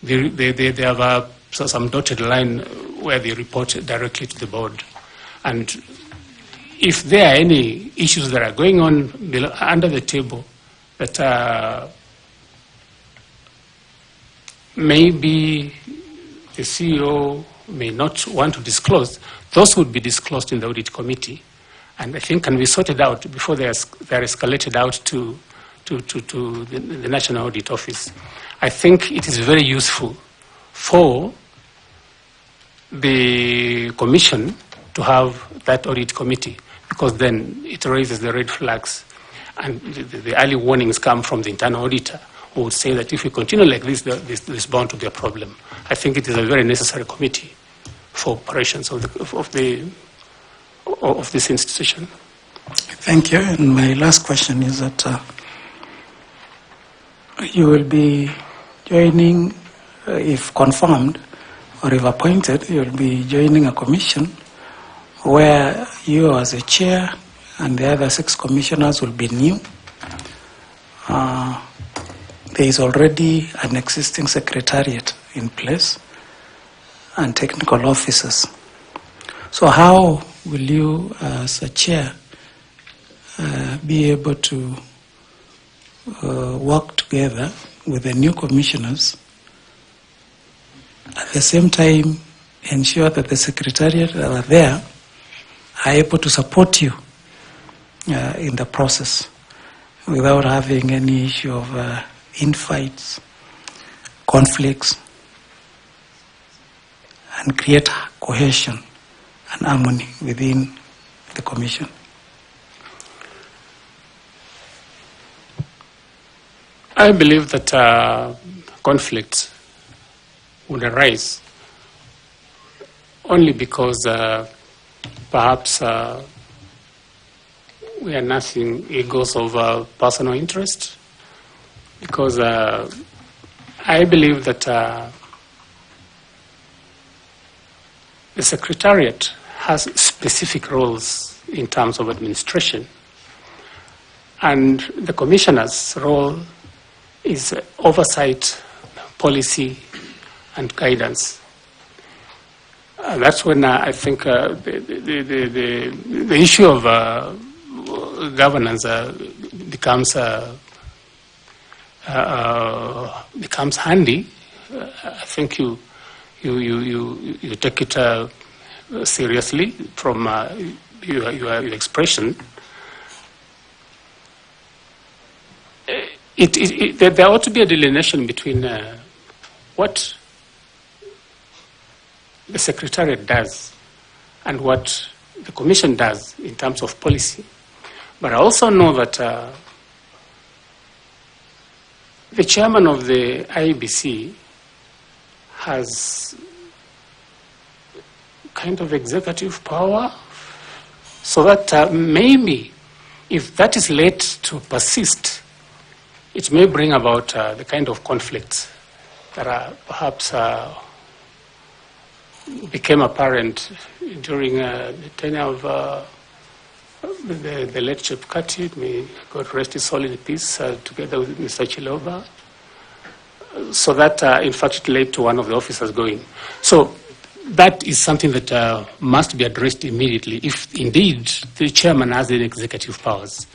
They have some dotted line where they report directly to the board. And if there are any issues that are going on under the table that maybe the CEO may not want to disclose, those would be disclosed in the audit committee, and I think can be sorted out before they're escalated out to the National Audit Office. I think it is very useful for the Commission to have that audit committee, because then it raises the red flags, and the early warnings come from the internal auditor, who would say that if we continue like this, there's bound to be a problem. I think it is a very necessary committee for operations of this institution. Thank you. And my last question is that you will be joining, if confirmed or if appointed, you will be joining a commission where you as a chair and the other 6 commissioners will be new. There is already an existing secretariat in place and technical officers. So how will you, as a chair, be able to work together with the new commissioners, at the same time ensure that the secretariat that are there are able to support you in the process without having any issue of infights, conflicts, and create cohesion and harmony within the Commission? I believe that conflicts would arise only because perhaps we are nursing egos of personal interest, because I believe that the Secretariat has specific roles in terms of administration, and the Commissioner's role is oversight, policy, and guidance. That's when I think the issue of governance becomes handy. I think you take it seriously from your expression. There ought to be a delineation between what the Secretariat does and what the Commission does in terms of policy. But I also know that the chairman of the IEBC has kind of executive power, so that maybe if that is let to persist, it may bring about the kind of conflicts that are perhaps became apparent during the tenure of the late Chief Kati, may God rest his soul in peace, together with Mr. Chiloba, so that in fact it led to one of the officers going. So that is something that must be addressed immediately. If indeed the chairman has any executive powers,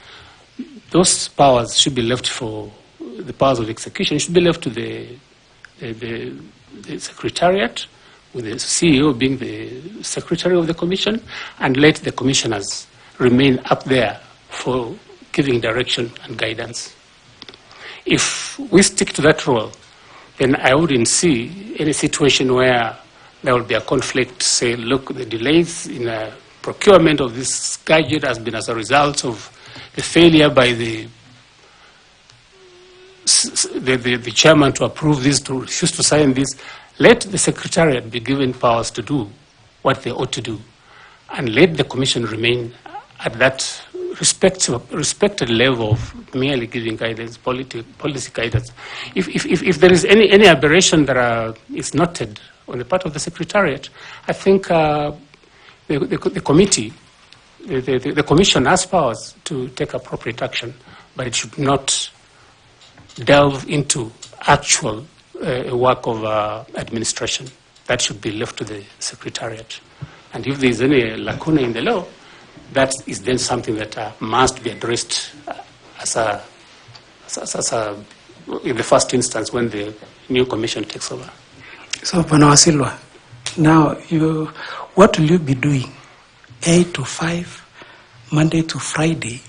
those powers should be left for the powers of execution, should be left to the secretariat, with the CEO being the secretary of the commission, and let the commissioners remain up there for giving direction and guidance. If we stick to that role, then I wouldn't see any situation where there will be a conflict, say, look, the delays in procurement of this gadget has been as a result of the failure by the chairman to approve this, to refuse to sign this. Let the secretariat be given powers to do what they ought to do, and let the commission remain at that respected level of merely giving guidance, policy guidance. If there is any aberration that is noted on the part of the secretariat, I think the committee, the commission has powers to take appropriate action, but it should not delve into actual work of administration. That should be left to the secretariat. And if there is any lacuna in the law, that is then something that must be addressed in the first instance when the new commission takes over. So, Wasilwa, now what will you be doing 8 to 5, Monday to Friday,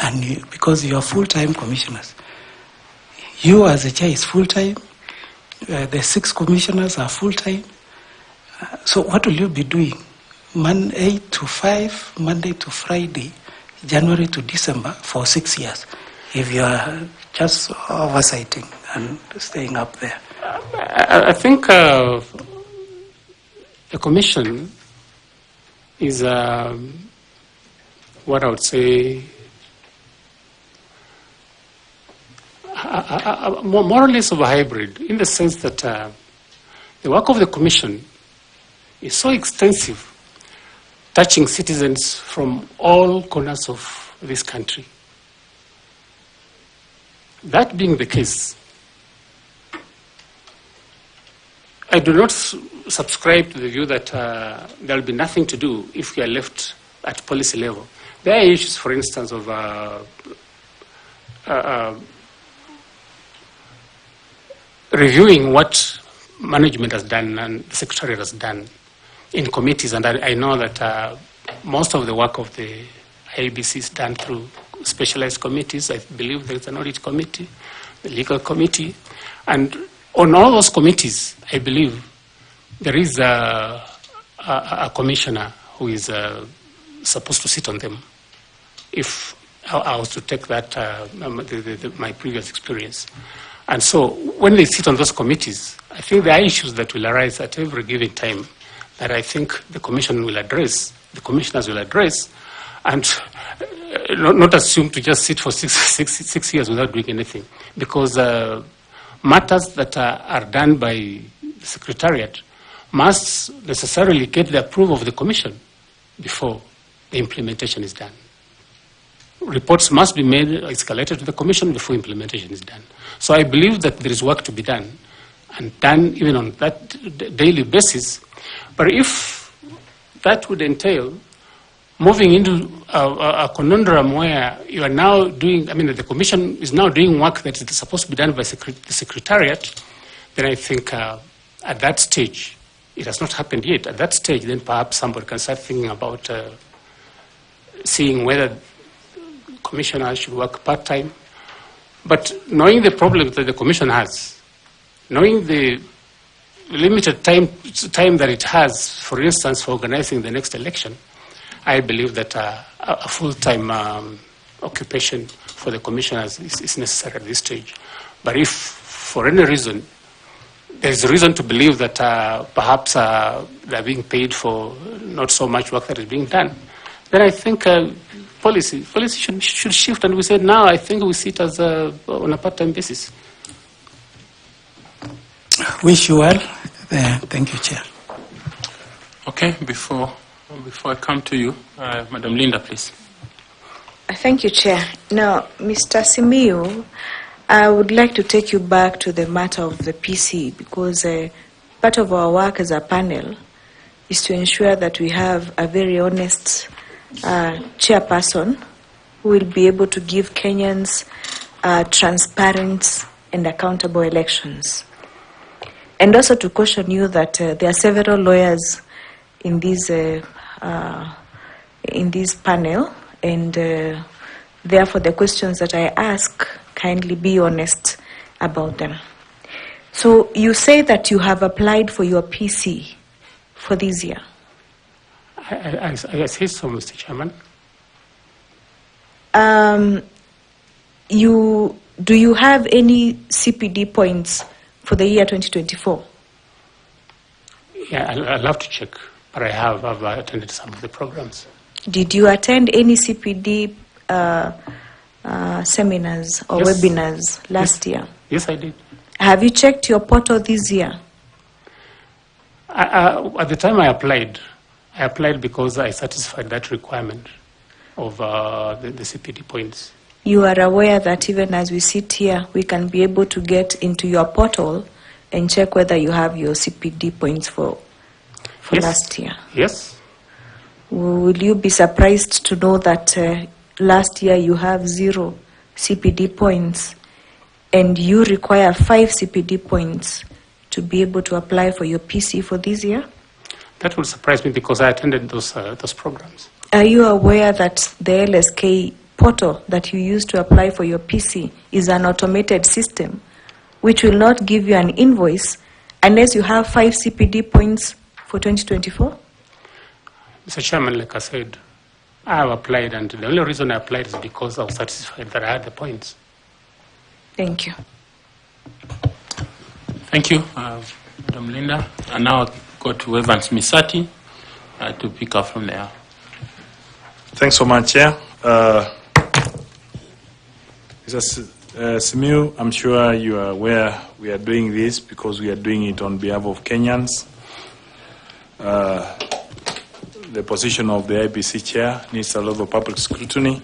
and because you are full-time commissioners? You as a chair is full-time, the 6 commissioners are full-time. So what will you be doing? 8 to 5, Monday to Friday, January to December for 6 years, if you are just oversighting and staying up there? I think the commission is what I would say more or less of a hybrid, in the sense that the work of the commission is so extensive, touching citizens from all corners of this country. That being the case, I do not subscribe to the view that there will be nothing to do if we are left at policy level. There are issues, for instance, of reviewing what management has done and the secretariat has done in committees, and I know that most of the work of the IEBC is done through specialized committees. I believe there is an audit committee, the legal committee, and on all those committees, I believe there is a commissioner who is supposed to sit on them. If I was to take that, my previous experience. And so when they sit on those committees, I think there are issues that will arise at every given time that I think the commission will address, the commissioners will address, and not assume to just sit for six years without doing anything. Because matters that are done by the secretariat must necessarily get the approval of the commission before the implementation is done. Reports must be made, escalated to the commission before implementation is done. So I believe that there is work to be done, and done even on that daily basis. But if that would entail moving into a conundrum where you are now doing, the commission is now doing work that is supposed to be done by the secretariat, then I think at that stage, it has not happened yet. At that stage, then perhaps somebody can start thinking about seeing whether commissioners should work part-time. But knowing the problems that the commission has, knowing the limited time that it has, for instance, for organizing the next election, I believe that a full-time occupation for the commissioners is necessary at this stage. But if, for any reason, there's reason to believe that perhaps they're being paid for not so much work that is being done, then I think policy should shift, and we said now I think we see it as on a part-time basis. Wish you well. Thank you, Chair. Okay, before I come to you, Madam Linda, please. Thank you, Chair. Now, Mr. Simiyu, I would like to take you back to the matter of the PC, because part of our work as a panel is to ensure that we have a very honest chairperson who will be able to give Kenyans transparent and accountable elections. And also to caution you that there are several lawyers in this panel, and therefore the questions that I ask, kindly be honest about them. So you say that you have applied for your PC for this year. I say so, Mr. Chairman. Do you have any CPD points for the year 2024? Yeah, I'll have to check, but I've attended some of the programs. Did you attend any CPD seminars or webinars last year? Yes, I did. Have you checked your portal this year? At the time I applied because I satisfied that requirement of the CPD points. You are aware that even as we sit here, we can be able to get into your portal and check whether you have your CPD points for last year? Yes. Will you be surprised to know that last year you have 0 CPD points and you require 5 CPD points to be able to apply for your PC for this year? That will surprise me because I attended those programs. Are you aware that the LSK portal that you use to apply for your PC is an automated system which will not give you an invoice unless you have 5 CPD points for 2024? Mr. Chairman, like I said, I have applied, and the only reason I applied is because I was satisfied that I had the points. Thank you. Thank you, Madam Linda. And now I'll go to Evans Misati to pick up from there. Thanks so much, Chair. Mr. Simiyu, I'm sure you are aware we are doing this because we are doing it on behalf of Kenyans. The position of the IEBC chair needs a lot of public scrutiny,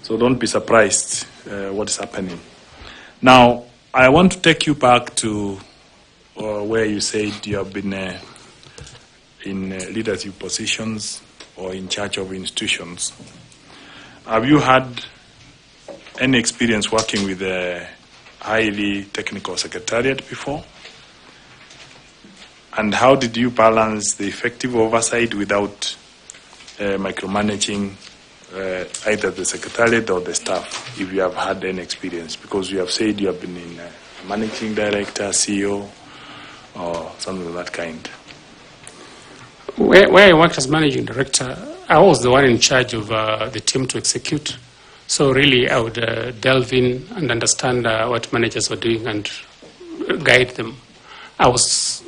so don't be surprised what is happening. Now, I want to take you back to where you said you have been in leadership positions or in charge of institutions. Have you had any experience working with a highly technical secretariat before? And how did you balance the effective oversight without micromanaging either the secretariat or the staff, if you have had any experience? Because you have said you have been in managing director, CEO, or something of that kind. Where I worked as managing director, I was the one in charge of the team to execute. So really, I would delve in and understand what managers were doing and guide them. I was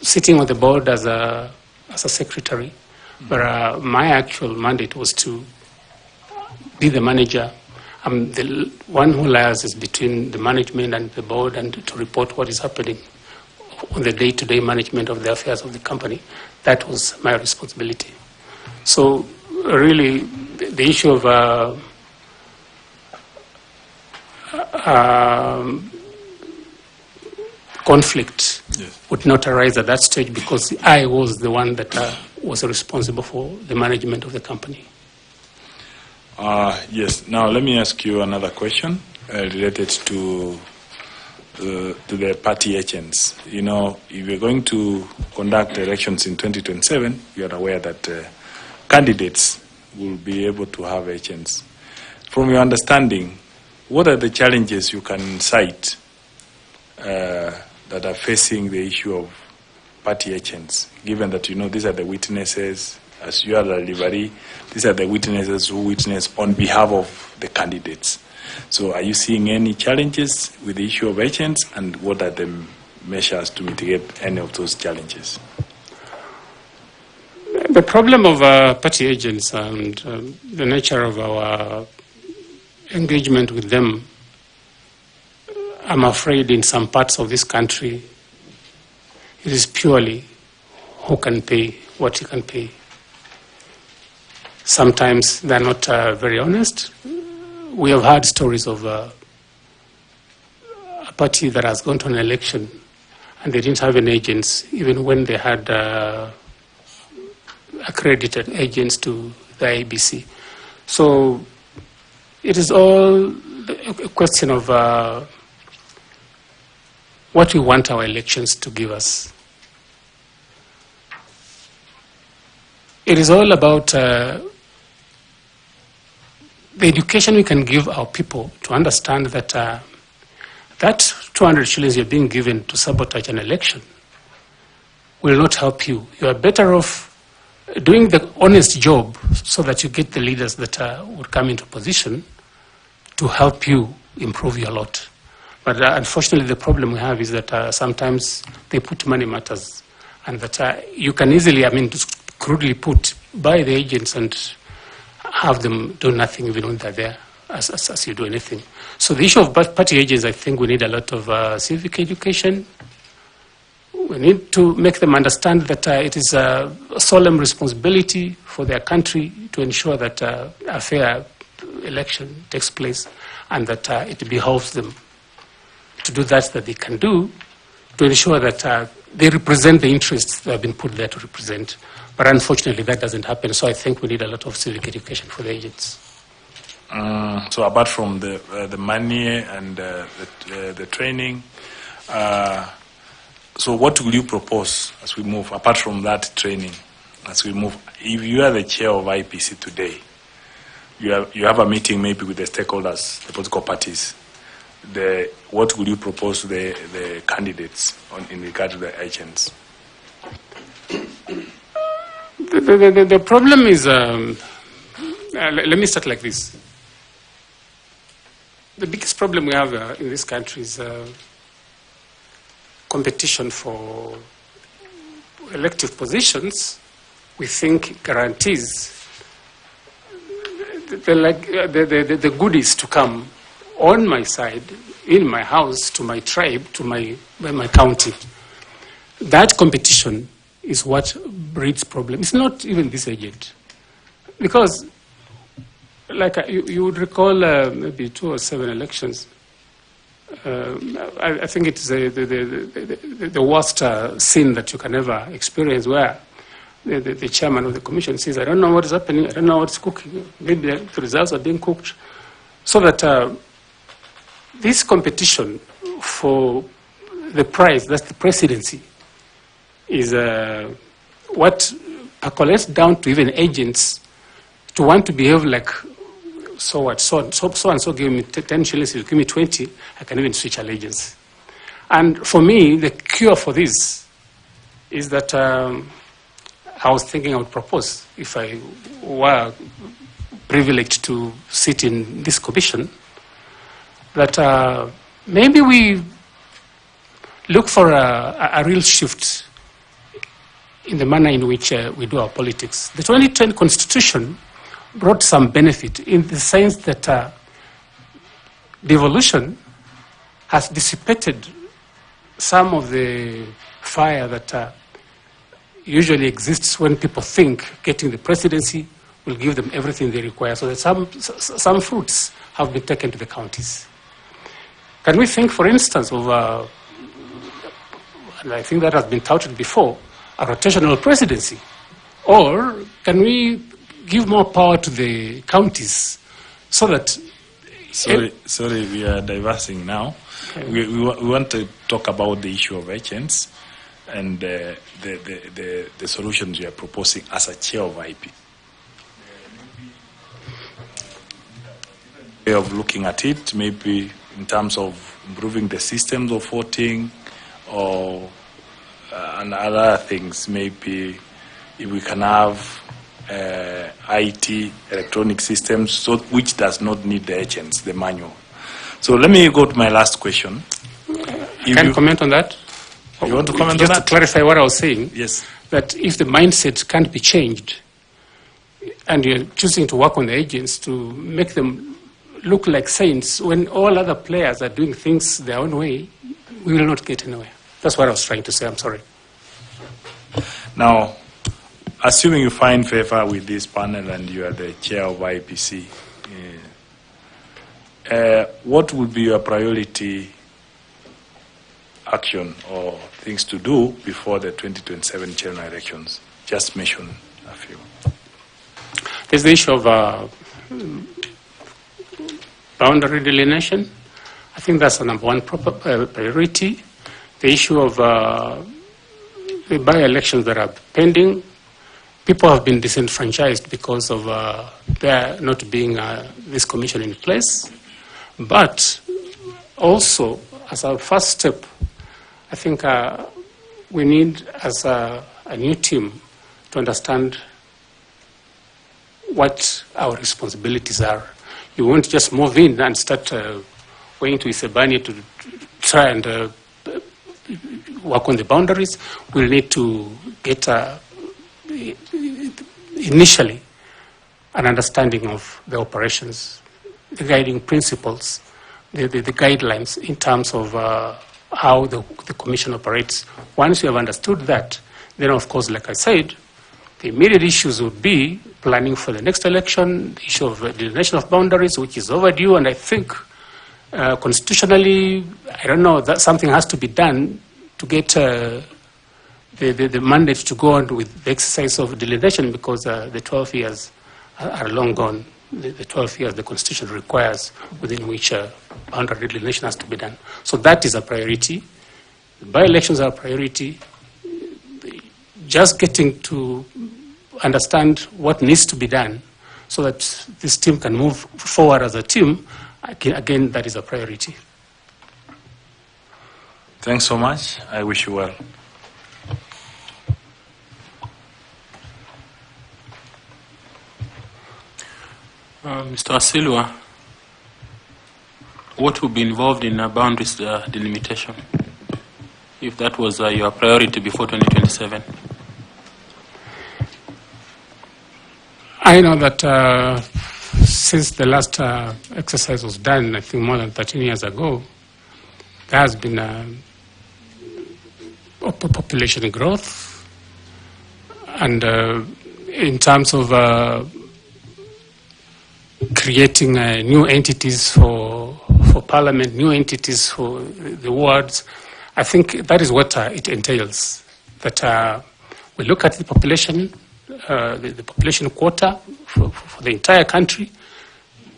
sitting on the board as a secretary, but my actual mandate was to be the manager. I'm the one who liaises between the management and the board and to report what is happening on the day-to-day management of the affairs of the company. That was my responsibility. So really, the issue of conflict would not arise at that stage because I was the one that was responsible for the management of the company. Yes. Now let me ask you another question related to the party agents. You know, if we're going to conduct elections in 2027, you are aware that candidates will be able to have agents. From your understanding, what are the challenges you can cite that are facing the issue of party agents, given that, you know, these are the witnesses, as you are the delivery, these are the witnesses who witness on behalf of the candidates. So are you seeing any challenges with the issue of agents, and what are the measures to mitigate any of those challenges? The problem of party agents and the nature of our engagement with them, I'm afraid in some parts of this country, it is purely who can pay what he can pay. Sometimes they're not very honest. We have heard stories of a party that has gone to an election and they didn't have any agents, even when they had accredited agents to the IEBC. So it is all a question of what we want our elections to give us. It is all about the education we can give our people to understand that that 200 shillings you're being given to sabotage an election will not help you. You are better off doing the honest job so that you get the leaders that would come into position to help you improve your lot. But unfortunately, the problem we have is that sometimes they put money matters, and that you can easily, just crudely put by the agents and have them do nothing even when they're there, as you do anything. So the issue of party agents, I think we need a lot of civic education. We need to make them understand that it is a solemn responsibility for their country to ensure that a fair election takes place, and that it behoves them to do that they can do, to ensure that they represent the interests that have been put there to represent. But unfortunately, that doesn't happen. So I think we need a lot of civic education for the agents. So apart from the money and the training, so what will you propose as we move, apart from that training, as we move? If you are the chair of IEBC today, you have a meeting maybe with the stakeholders, the political parties, what will you propose to the candidates in regard to the agents? The problem is, let me start like this. The biggest problem we have in this country is competition for elective positions. We think guarantees the goodies to come on my side, in my house, to my tribe, to my county. That competition is what breeds problems. It's not even this agent. Because, like you would recall maybe 2 or 7 elections, I think it's the worst sin that you can ever experience, where the chairman of the commission says, I don't know what is happening, I don't know what's cooking, maybe the results are being cooked. So that this competition for the prize, that's the presidency, is what percolates down to even agents to want to behave like, so what, so and so give me 10 shillings, you give me 20, I can even switch allegiance. And for me, the cure for this is that I was thinking I would propose, if I were privileged to sit in this commission, that maybe we look for a real shift in the manner in which we do our politics. The 2010 Constitution brought some benefit in the sense that devolution has dissipated some of the fire that usually exists when people think getting the presidency will give them everything they require. So that some fruits have been taken to the counties. Can we think, for instance, of, and I think that has been touted before, a rotational presidency? Or can we give more power to the counties so that... Sorry, we are diversing now. Okay. We want to talk about the issue of agents and the solutions you are proposing as a chair of IP. Way of looking at it, maybe in terms of improving the systems of voting or and other things, maybe if we can have IT, electronic systems, so which does not need the agents, the manual. So let me go to my last question. Can you comment on that? You want to comment on Just that? to clarify what I was saying, Yes. that if the mindset can't be changed, and you're choosing to work on the agents to make them look like saints when all other players are doing things their own way, we will not get anywhere. That's what I was trying to say. I'm sorry. Now, assuming you find favor with this panel and you are the chair of IEBC, what would be your priority action or things to do before the 2027 general elections? Just mention a few. There's the issue of boundary delineation. I think that's the number one priority. The issue of the by-elections that are pending. People have been disenfranchised because of there not being this commission in place. But also, as a first step, I think we need, as a new team, to understand what our responsibilities are. You won't just move in and start going to Isebania to try and work on the boundaries. We'll need to get initially an understanding of the operations, the guiding principles, the guidelines in terms of how the commission operates. Once you have understood that, then of course, like I said, the immediate issues would be planning for the next election, the issue of delineation of boundaries, which is overdue, and I think constitutionally, I don't know, that something has to be done to get the mandate to go on with the exercise of delineation, because the 12 years are long gone. The 12 years the Constitution requires within which boundary delineation has to be done. So that is a priority. The by-elections are a priority. Just getting to understand what needs to be done so that this team can move forward as a team, again, that is a priority. Thanks so much. I wish you well. Mr. Wasilwa, what would be involved in boundaries delimitation, if that was your priority before 2027? I know that since the last exercise was done, I think more than 13 years ago, there has been population growth, and in terms of creating new entities for parliament, new entities for the wards, I think that is what it entails. That we look at the population, the population quota for the entire country,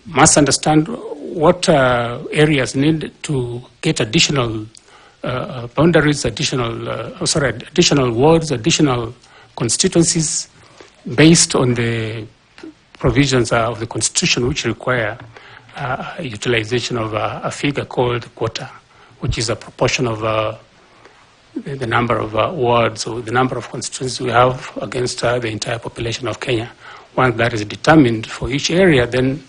must understand what areas need to get additional boundaries, additional wards, additional constituencies, based on the provisions of the Constitution, which require utilization of a figure called quota, which is a proportion of the number of wards or the number of constituencies we have against the entire population of Kenya. Once that is determined for each area, then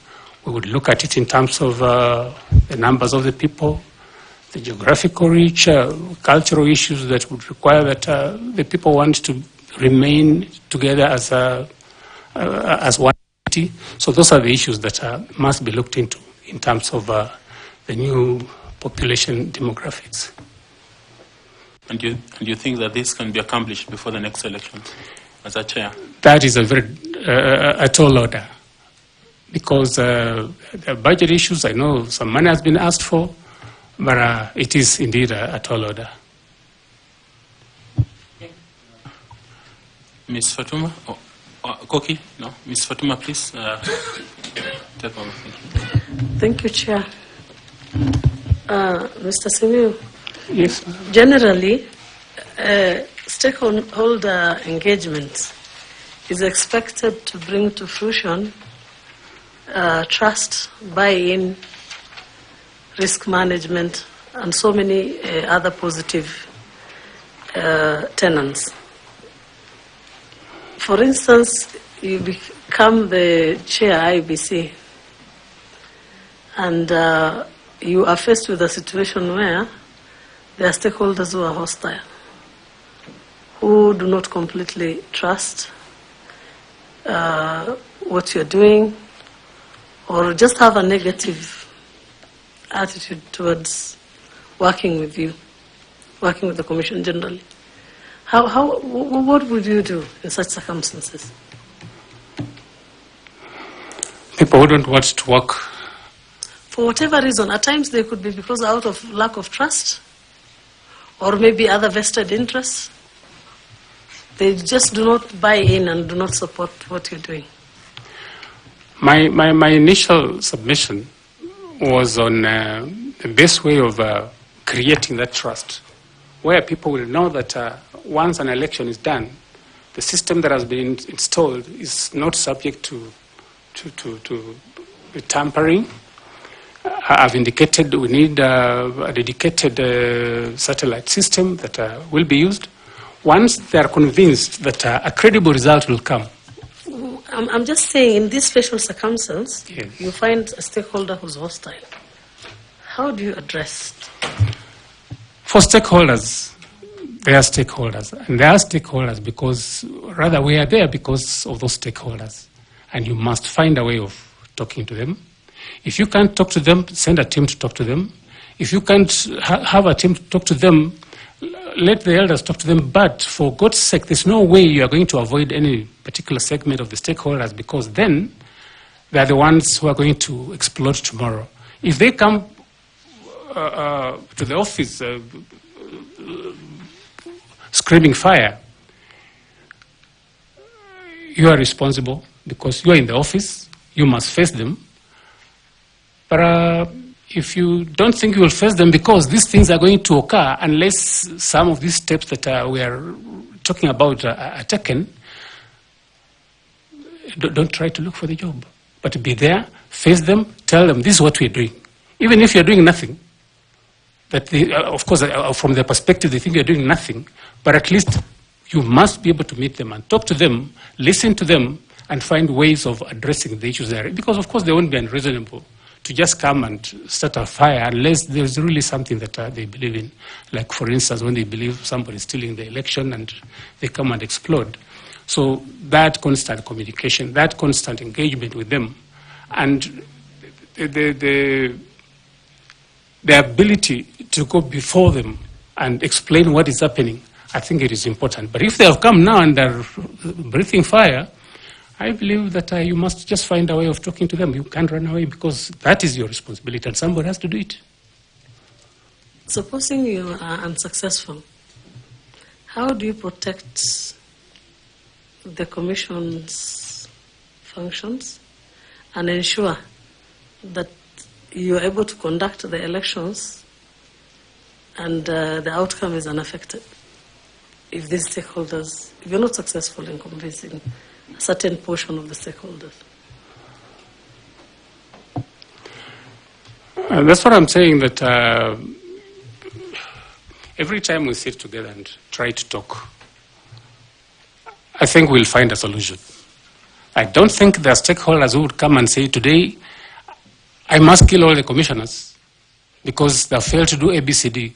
we would look at it in terms of the numbers of the people, the geographical reach, cultural issues that would require that the people want to remain together as one entity. So those are the issues that must be looked into in terms of the new population demographics. And you think that this can be accomplished before the next election, as a chair? That is a very a tall order, because the budget issues, I know some money has been asked for, but it is indeed a tall order. Ms. Fatuma? Koki? No? Ms. Fatuma, please. Take over. Thank you, Chair. Mr. Simiyu. Yes. Generally, stakeholder engagement is expected to bring to fruition trust, buy-in, risk management, and so many other positive tenets. For instance, you become the chair IEBC, and you are faced with a situation where there are stakeholders who are hostile. who do not completely trust what you're doing, or just have a negative attitude towards working with you, working with the Commission generally. What would you do in such circumstances? People who don't want to work. For whatever reason, at times they could be because out of lack of trust, or maybe other vested interests. They just do not buy in and do not support what you're doing. My initial submission was on the best way of creating that trust, where people will know that once an election is done, the system that has been installed is not subject to tampering. I've indicated we need a dedicated satellite system that will be used. Once they are convinced that a credible result will come. I'm just saying, in this special circumstance, Yes. you find a stakeholder who's hostile. How do you address it? For stakeholders, they are stakeholders. And they are stakeholders because, rather, we are there because of those stakeholders. And you must find a way of talking to them. If you can't talk to them, send a team to talk to them. If you can't have a team to talk to them, let the elders talk to them. But for God's sake, there's no way you are going to avoid any particular segment of the stakeholders, because then they're the ones who are going to explode tomorrow. If they come to the office screaming fire, you are responsible because you are in the office. You must face them. But if you don't think you will face them, because these things are going to occur unless some of these steps that we are talking about are taken, don't try to look for the job. But be there, face them, tell them this is what we're doing. Even if you're doing nothing, that they, of course, from their perspective, they think you're doing nothing, but at least you must be able to meet them and talk to them, listen to them, and find ways of addressing the issues there. Because, of course, they won't be unreasonable to just come and start a fire unless there's really something that they believe in. Like, for instance, when they believe somebody is stealing the election and they come and explode. So that constant communication, that constant engagement with them, and the ability to go before them and explain what is happening, I think it is important. But if they have come now and they're breathing fire, I believe that you must just find a way of talking to them. You can't run away because that is your responsibility and somebody has to do it. Supposing you are unsuccessful, how do you protect the Commission's functions and ensure that you are able to conduct the elections and the outcome is unaffected? If these stakeholders, if you're not successful in convincing a certain portion of the stakeholders. That's what I'm saying, that every time we sit together and try to talk, I think we'll find a solution. I don't think there are stakeholders who would come and say, today, I must kill all the commissioners because they failed to do ABCD.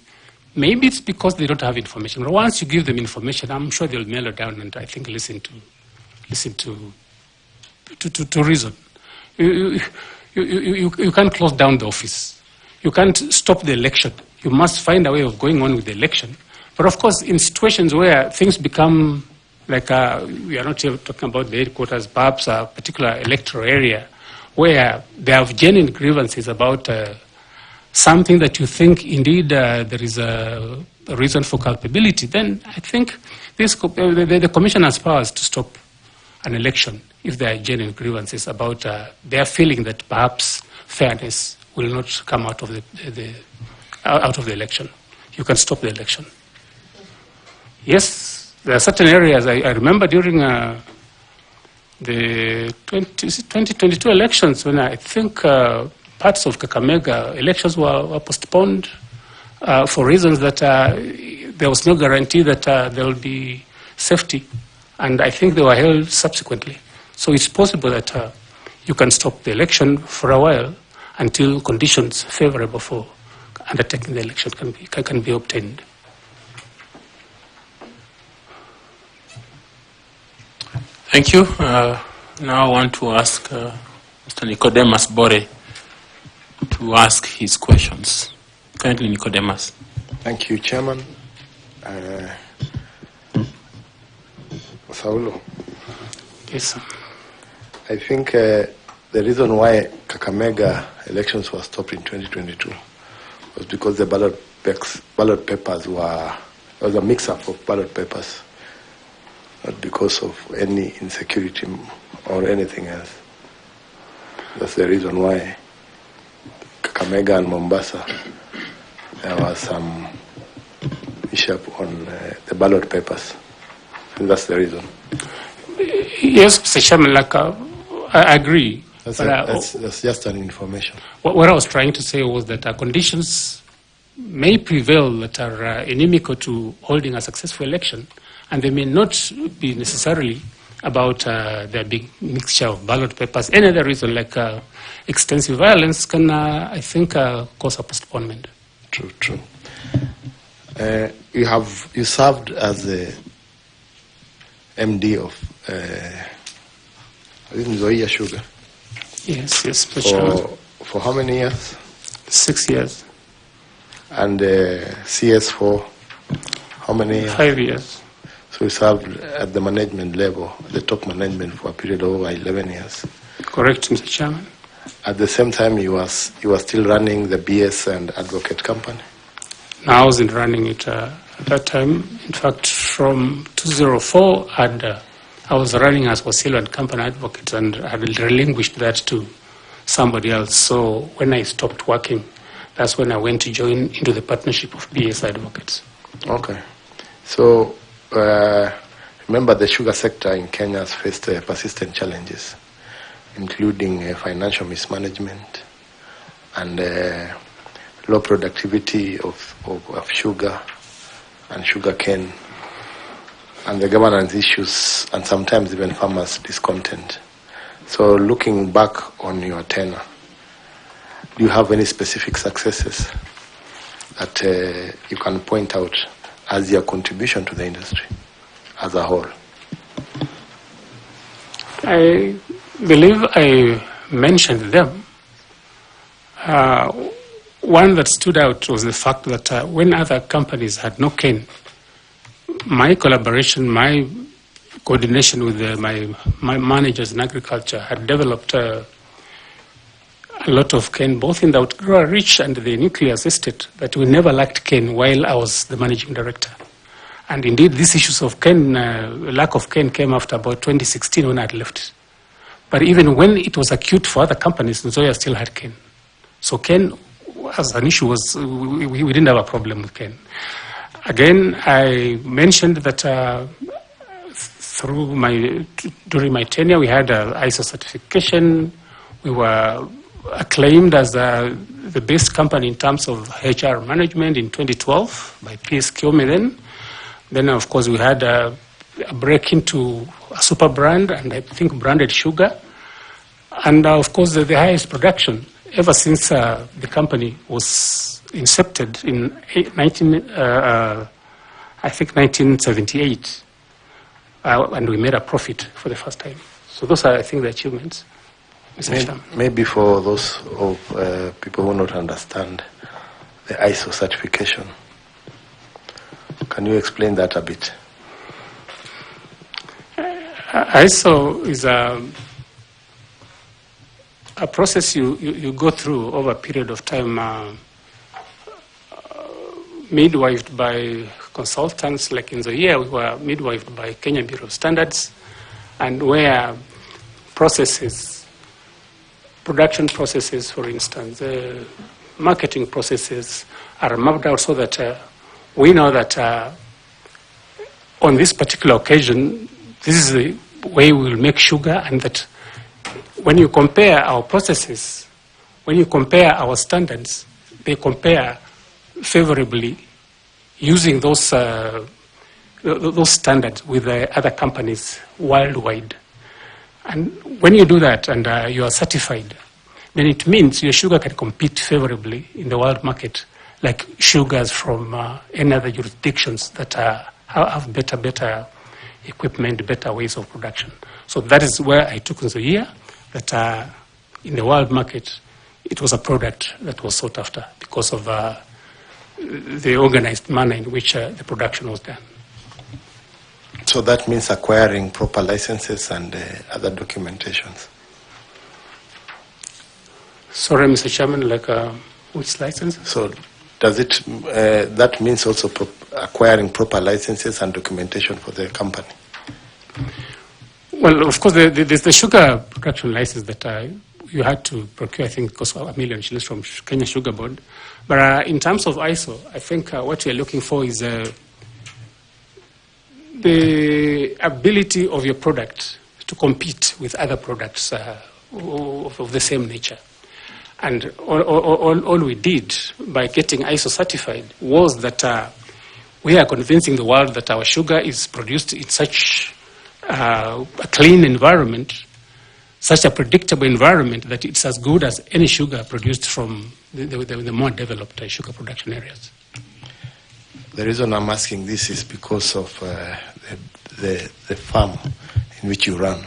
Maybe it's because they don't have information. But once you give them information, I'm sure they'll mellow down and I think listen to reason. You can't close down the office. You can't stop the election. You must find a way of going on with the election. But of course, in situations where things become like we are not here talking about the headquarters, perhaps a particular electoral area where they have genuine grievances about something that you think indeed there is a reason for culpability, then I think the Commission has powers to stop an election if there are genuine grievances about their feeling that perhaps fairness will not come out of the election. You can stop the election. Yes, there are certain areas. I remember during the 2022 elections when I think parts of Kakamega elections were postponed for reasons that there was no guarantee that there will be safety. And I think they were held subsequently. So it's possible that you can stop the election for a while until conditions favorable for undertaking the election can be obtained. Thank you. Now I want to ask Mr. Nicodemus Bore to ask his questions. Kindly, Nicodemus. Thank you, Chairman. Saul. Yes, sir. I think the reason why Kakamega elections were stopped in 2022 was because the ballot papers there was a mix-up of ballot papers, not because of any insecurity or anything else. That's the reason why Kakamega and Mombasa, there was some mishap on the ballot papers. And that's the reason. Yes, Mr. Chairman, I agree. That's just an information. What I was trying to say was that conditions may prevail that are inimical to holding a successful election, and they may not be necessarily about the big mixture of ballot papers. Any other reason, like extensive violence, can, I think, cause a postponement. True. You served as the MD of Zoya Sugar. Yes, Mr. Chairman. For how many years? 6 years. And CS for how many years? 5 years. So you served at the management level, the top management, for a period of over 11 years. Correct, Mr. Chairman. At the same time, you were still running the BS and advocate company? No, I wasn't running it at that time. In fact, from 2004, I was running as Wasilwa and company advocate, and I had relinquished that to somebody else. So when I stopped working, that's when I went to join into the partnership of BS advocates. Okay. So remember, the sugar sector in Kenya has faced persistent challenges, including financial mismanagement and low productivity of sugar and sugar cane, and the governance issues, and sometimes even farmers' discontent. So looking back on your tenure, do you have any specific successes that you can point out as your contribution to the industry as a whole? I believe I mentioned them. One that stood out was the fact that when other companies had no cane, my collaboration, my coordination with my managers in agriculture had developed a lot of cane, both in the Outgrower Reach and the nucleus estate, that we never lacked cane while I was the managing director. And indeed, these issues of cane, lack of cane, came after about 2016 when I had left. But even when it was acute for other companies, Zoya still had cane. So cane, as an issue, was we didn't have a problem with cane. Again, I mentioned that during my tenure, we had ISO certification. We were acclaimed as the best company in terms of HR management in 2012 by PS Kiome then. Then, of course, we had a break into a super brand, and I think branded sugar. And, of course, the highest production ever since the company was incepted in 1978. And we made a profit for the first time. So those are, I think, the achievements. Maybe for those of people who not understand the ISO certification, can you explain that a bit? ISO is a process you go through over a period of time, midwifed by consultants. Like in the year, we were midwifed by Kenya Bureau of Standards, and where processes, production processes, for instance, marketing processes are mapped out so that we know that on this particular occasion, this is the way we will make sugar, and that when you compare our processes, when you compare our standards, they compare favorably using those standards with other companies worldwide. And when you do that and you are certified, then it means your sugar can compete favorably in the world market, like sugars from any other jurisdictions that have better equipment, better ways of production. So that is where I took Zoya, that in the world market, it was a product that was sought after because of the organized manner in which the production was done. So that means acquiring proper licenses and other documentations. Sorry, Mr. Chairman, which license? So does it, that means also acquiring proper licenses and documentation for the company? Well, of course, there's the sugar production license that you had to procure, I think it cost $1 million from Kenya Sugar Board. But in terms of ISO, I think what we are looking for is the ability of your product to compete with other products of the same nature. And all we did by getting ISO certified was that we are convincing the world that our sugar is produced in such a clean environment, such a predictable environment, that it's as good as any sugar produced from the more developed sugar production areas. The reason I'm asking this is because of the farm in which you run.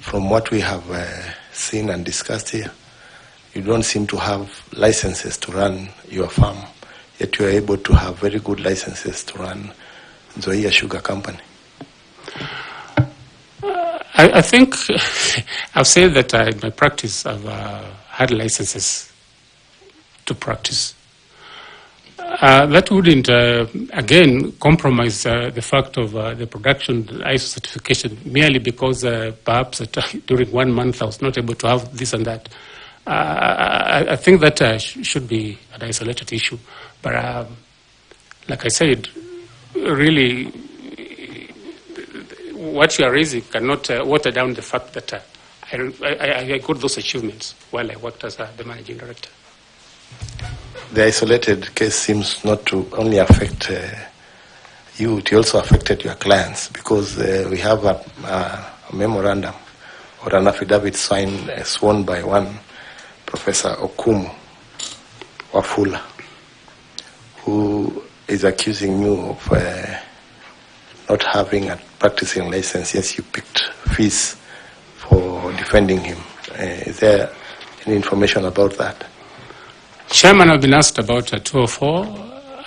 From what we have seen and discussed here, you don't seem to have licenses to run your farm, yet you are able to have very good licenses to run Zoya Sugar Company. I think I've said that in my practice I've had licenses to practice. That wouldn't, again, compromise the fact of the production ISO certification merely because perhaps during 1 month I was not able to have this and that. I think that should be an isolated issue. But like I said, really, what you are raising cannot water down the fact that I got those achievements while I worked as the managing director. The isolated case seems not to only affect you, it also affected your clients, because we have a memorandum or an affidavit sworn by one Professor Okumu Wafula, who is accusing you of not having a practicing license. Yes, you picked fees for defending him. Is there any information about that? Chairman, I've been asked about 204,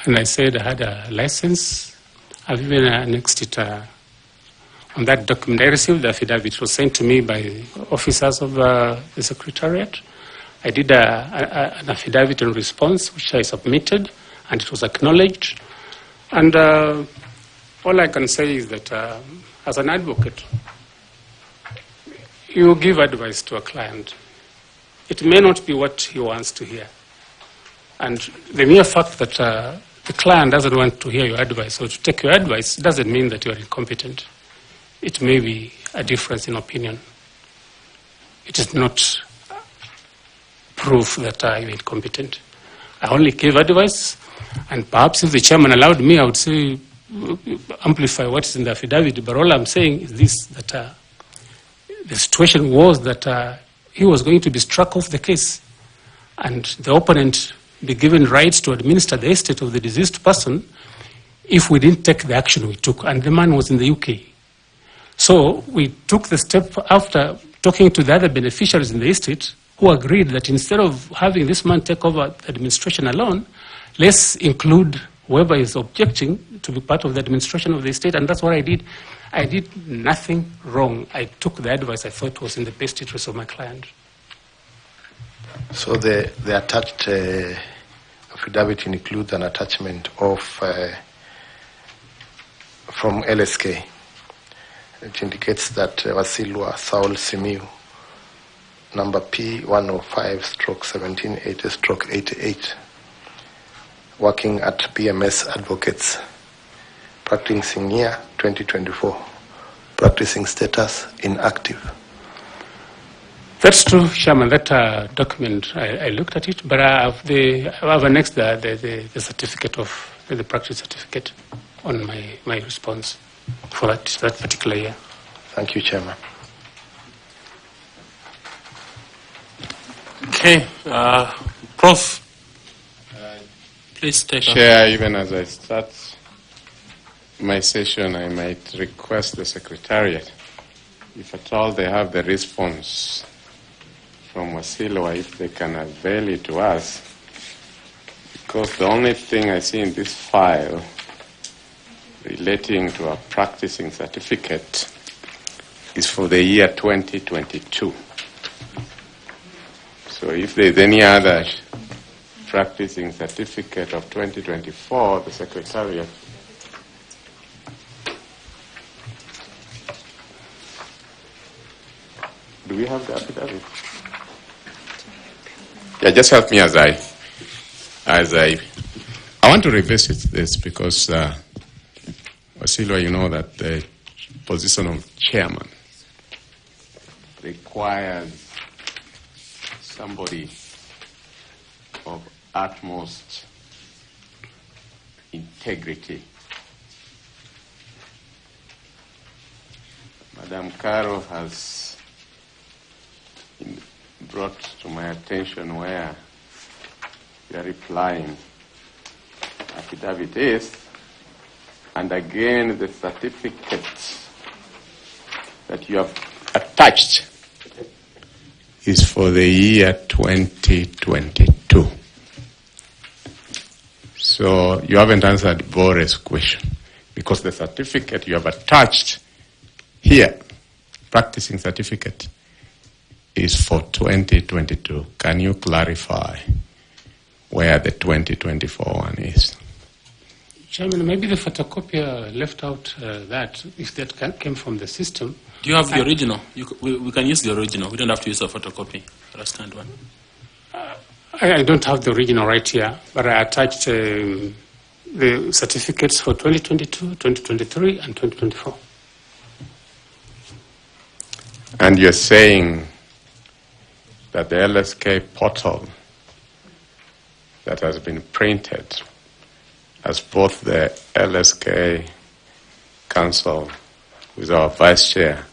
and I said I had a license. I've even annexed it on that document. I received the affidavit. It was sent to me by officers of the Secretariat. I did an affidavit in response, which I submitted, and it was acknowledged. And all I can say is that as an advocate, you give advice to a client. It may not be what he wants to hear. And the mere fact that the client doesn't want to hear your advice or to take your advice doesn't mean that you are incompetent. It may be a difference in opinion. It is not proof that you're incompetent. I only gave advice, and perhaps if the chairman allowed me, I would say amplify what is in the affidavit. But all I'm saying is this, that the situation was that he was going to be struck off the case, and the opponent be given rights to administer the estate of the deceased person if we didn't take the action we took. And the man was in the UK. So we took the step after talking to the other beneficiaries in the estate, who agreed that instead of having this man take over the administration alone, let's include whoever is objecting to be part of the administration of the estate. And that's what I did. I did nothing wrong. I took the advice I thought was in the best interest of my client. So the attached affidavit includes an attachment of from LSK. It indicates that Wasilwa, Saul, Simiyu, number P105/1780/88, working at PMS Advocates, practicing year 2024, practicing status inactive. That's true, Chairman. That document, I looked at it, but I have annexed the certificate of the practice certificate on my response for that particular year. Thank you, Chairman. Okay, Prof. Please take Chair, even as I start, my session, I might request the Secretariat, if at all they have the response from Wasilwa, if they can avail it to us, because the only thing I see in this file relating to a practicing certificate is for the year 2022. So if there's any other practicing certificate of 2024, the Secretariat. Do we have the affidavit? Yeah, just help me as I want to revisit this because, Wasilwa, you know that the position of chairman requires somebody of utmost integrity. Madam Caro has brought to my attention where you are replying affidavit is, and again the certificate that you have attached is for the year 2022. So you haven't answered Boris' question, because the certificate you have attached here, practicing certificate, is for 2022. Can you clarify where the 2024 one is? Chairman, maybe the photocopier left out that, if that came from the system. Do you have the original? We can use the original. We don't have to use a photocopy or a scanned one. I don't have the original right here, but I attached the certificates for 2022, 2023, and 2024. And you're saying that the LSK portal that has been printed as both the LSK Council with our Vice Chair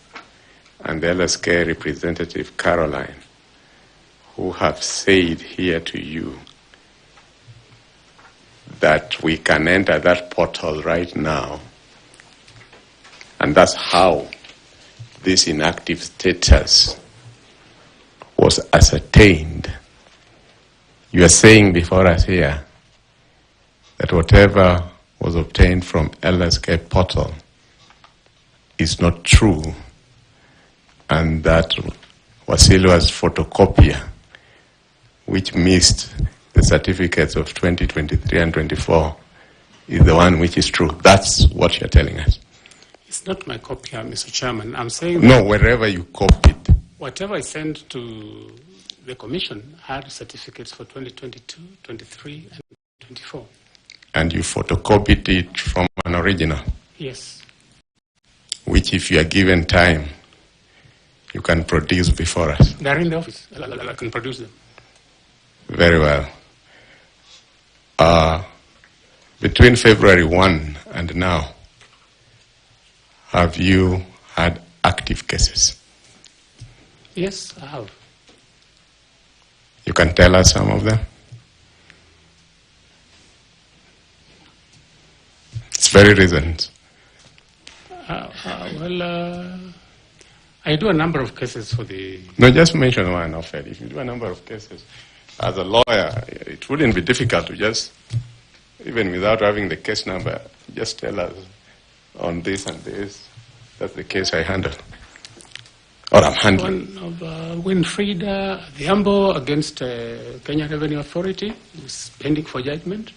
and the LSK representative Caroline, who have said here to you that we can enter that portal right now, and that's how this inactive status was ascertained. You are saying before us here that whatever was obtained from LSK portal is not true, and that Wasilwa's photocopier, which missed the certificates of 2023 and 24, is the one which is true. That's what you're telling us. It's not my copy, Mr. Chairman. I'm saying no, wherever you copied. Whatever I sent to the Commission had certificates for 2022, 23, and 24. And you photocopied it from an original? Yes. Which, if you are given time, you can produce before us. They're in the office. I can produce them. Very well. Between February 1 and now, have you had active cases? Yes, I have. You can tell us some of them? It's very recent. I do a number of cases for the... No, just mention one, Offer. If you do a number of cases, as a lawyer, it wouldn't be difficult to just, even without having the case number, just tell us on this and this. That's the case I handle. Or I'm handling. One of Winfried Dhiambo against Kenya Revenue Authority is pending for judgment.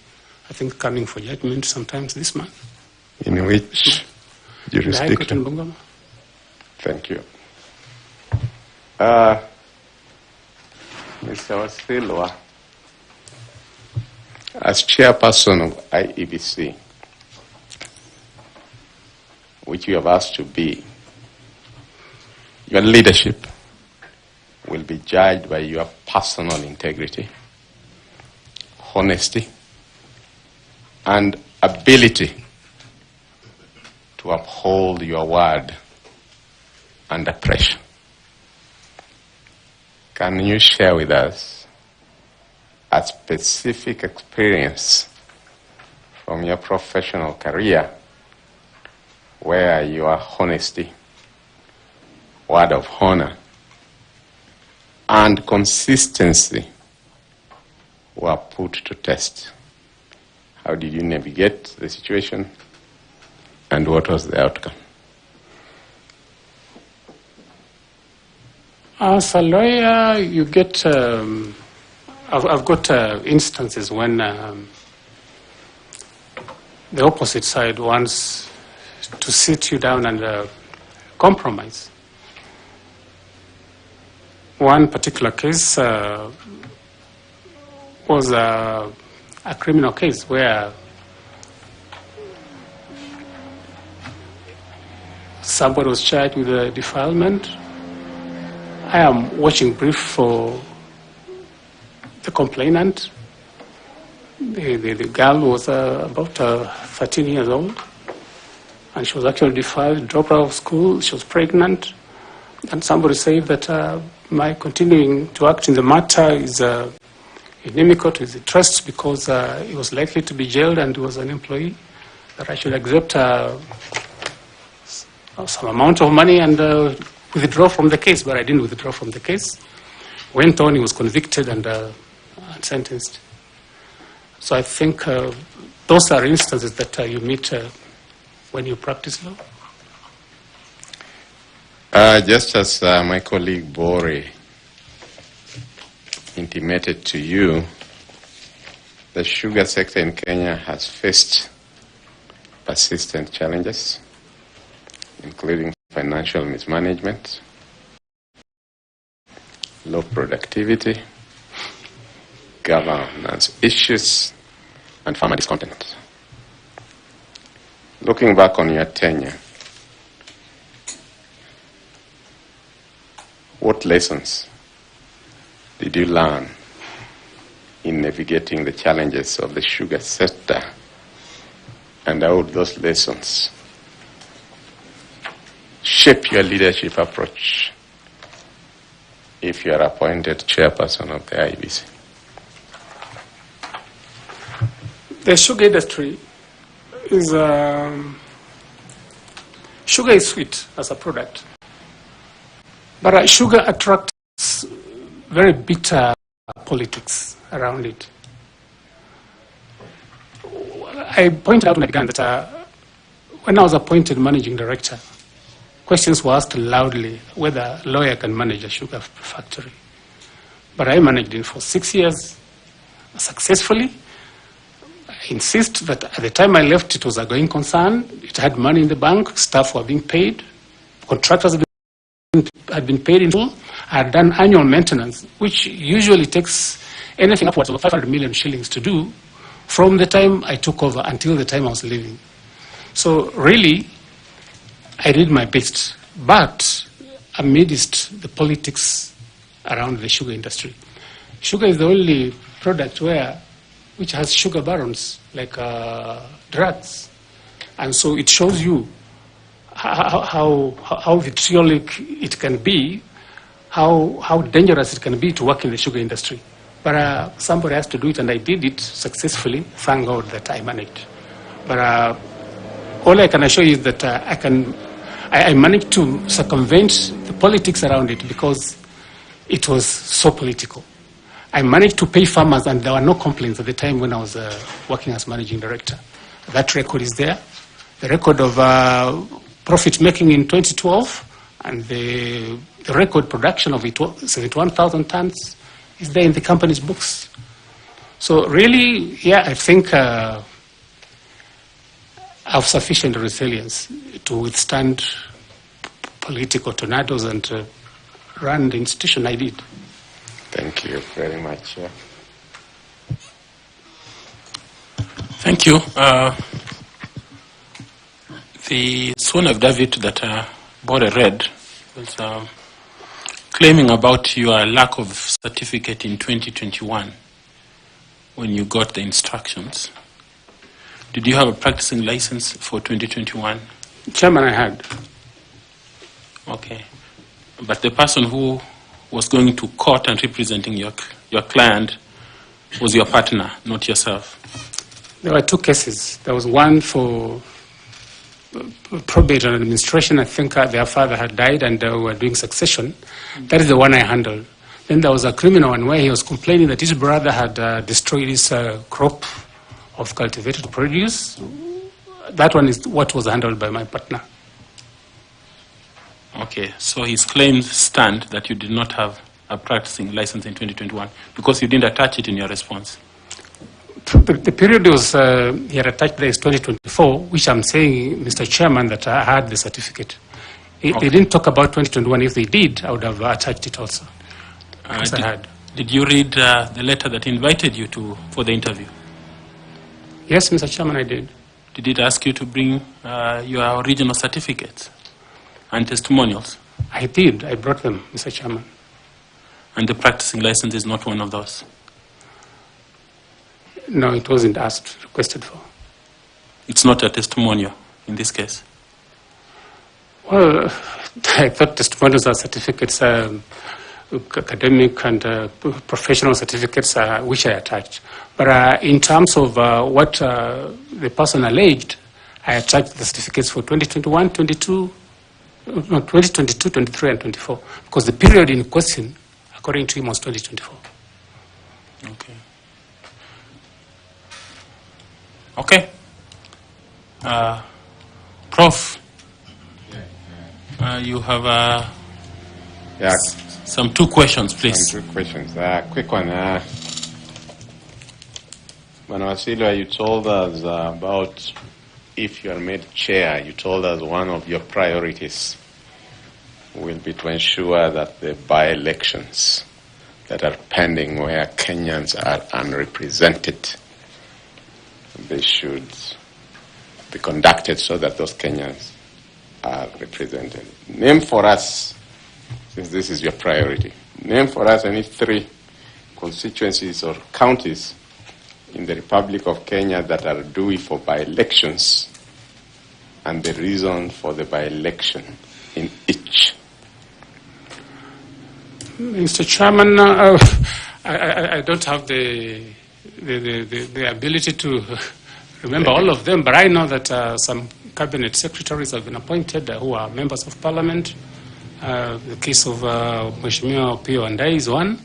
I think coming for judgment sometimes this month. In which jurisdiction? The High Court in Bungoma. Thank you. Mr. Wasilwa, as chairperson of IEBC, which you have asked to be, your leadership will be judged by your personal integrity, honesty, and ability to uphold your word under pressure. Can you share with us a specific experience from your professional career where your honesty, word of honor, and consistency were put to test. How did you navigate the situation, and what was the outcome? As a lawyer, you get, I've got instances when the opposite side wants to sit you down and compromise. One particular case was a criminal case where somebody was charged with defilement. I am watching brief for the complainant. The girl was about 13 years old, and she was actually defiled, dropped out of school, she was pregnant, and somebody said that my continuing to act in the matter is inimical to his interests because he was likely to be jailed and he was an employee, that I should accept some amount of money and withdraw from the case, but I didn't withdraw from the case. Went on, he was convicted and sentenced. So I think those are instances that you meet when you practice law. Just as my colleague Bore intimated to you, the sugar sector in Kenya has faced persistent challenges, including financial mismanagement, low productivity, governance issues, and farmer discontent. Looking back on your tenure, what lessons did you learn in navigating the challenges of the sugar sector, and how would those lessons shape your leadership approach if you are appointed chairperson of the IEBC? The sugar industry is sugar is sweet as a product, but sugar attracts very bitter politics around it. I pointed out again that when I was appointed managing director, questions were asked loudly whether a lawyer can manage a sugar factory. But I managed it for 6 years successfully. I insist that at the time I left, it was a going concern. It had money in the bank, staff were being paid, contractors had been paid in full. I had done annual maintenance, which usually takes anything upwards of 500 million shillings to do from the time I took over until the time I was leaving. So really, I did my best, but amidst the politics around the sugar industry. Sugar is the only product which has sugar barons, like drugs. And so it shows you how vitriolic it can be, how dangerous it can be to work in the sugar industry. But somebody has to do it, and I did it successfully. Thank God that I managed. But all I can assure you is that I managed to circumvent the politics around it because it was so political. I managed to pay farmers, and there were no complaints at the time when I was working as managing director. That record is there. The record of profit making in 2012 and the record production of 71,000 tons is there in the company's books. So really, yeah, I think I have sufficient resilience to withstand political tornadoes and run the institution I did. Thank you very much. Thank you. The sworn affidavit that Bore read was claiming about your lack of certificate in 2021 when you got the instructions. Did you have a practicing license for 2021? Chairman, I had. Okay. But the person who was going to court and representing your client was your partner, not yourself. There were two cases. There was one for probate and administration. I think their father had died and were doing succession. That is the one I handled. Then there was a criminal one where he was complaining that his brother had destroyed his crop of cultivated produce. That one is what was handled by my partner. Okay, so his claims stand that you did not have a practicing license in 2021 because you didn't attach it in your response. The period was, he had attached there is 2024, which I'm saying, Mr. Chairman, that I had the certificate. They didn't talk about 2021. If they did, I would have attached it also. Did you read the letter that invited you for the interview? Yes, Mr. Chairman, I did. Did it ask you to bring your original certificates and testimonials? I did. I brought them, Mr. Chairman. And the practicing license is not one of those? No, it wasn't requested for. It's not a testimonial in this case? Well, I thought testimonials are certificates, academic and professional certificates, which I attached. But in terms of what the person alleged, I attached the certificates for 2021, 2022, 23, and 24, because the period in question, according to him, was 2024. Okay. Okay. Prof, you have some 2 questions, please. Some 2 questions. Quick one. Wasilwa, you told us about if you are made chair, you told us one of your priorities will be to ensure that the by-elections that are pending where Kenyans are unrepresented, they should be conducted so that those Kenyans are represented. Name for us, since this is your priority, name for us any 3 constituencies or counties in the Republic of Kenya that are due for by-elections and the reason for the by-election in each. Mr. Chairman, I don't have the ability to remember all of them, but I know that some cabinet secretaries have been appointed who are members of parliament. The case of Mheshimiwa Pio Andai is one.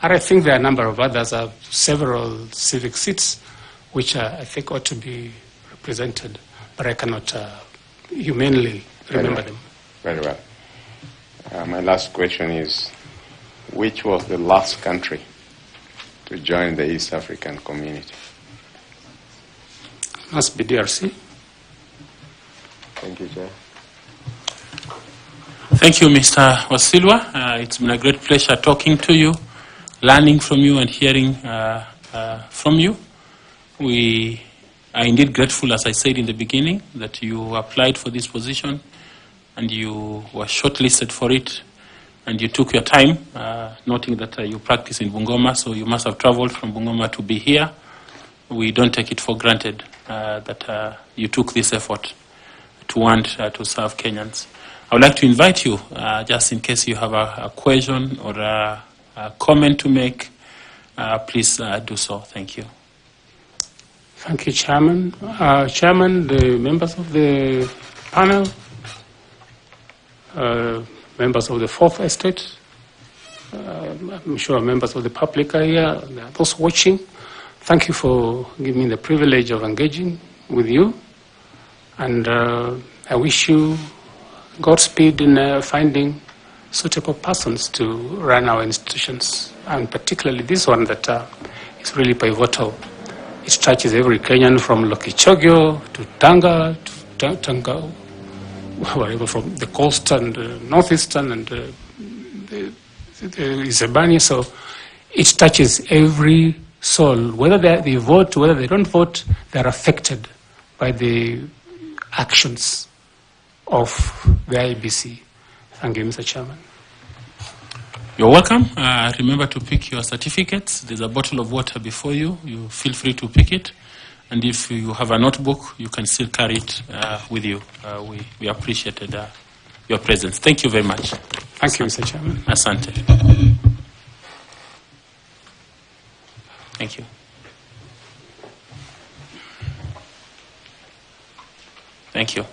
And I think there are a number of others, several civic seats, which I think ought to be represented, but I cannot humanly remember them. Very well. My last question is, which was the last country to join the East African community? Must be DRC. Thank you, Chair. Thank you, Mr. Wasilwa. It's been a great pleasure talking to you, learning from you and hearing from you. We are indeed grateful, as I said in the beginning, that you applied for this position and you were shortlisted for it and you took your time, noting that you practice in Bungoma, so you must have traveled from Bungoma to be here. We don't take it for granted that you took this effort to want to serve Kenyans. I would like to invite you, just in case you have a question or a comment to make, please do so. Thank you. Thank you, Chairman. Chairman, the members of the panel, members of the Fourth Estate, I'm sure members of the public are here, those watching. Thank you for giving me the privilege of engaging with you. And I wish you Godspeed in finding suitable persons to run our institutions, and particularly this one that is really pivotal. It touches every Kenyan from Lokichogyo to Tanga, whatever, from the coast and northeastern and the Isebani. So it touches every soul. Whether they vote, whether they don't vote, they're affected by the actions of the IEBC. Thank you, Mr. Chairman. You're welcome. Remember to pick your certificates. There's a bottle of water before you. You feel free to pick it. And if you have a notebook, you can still carry it with you. We appreciated your presence. Thank you very much. Thank you, Mr. Chairman. Asante. Thank you. Thank you.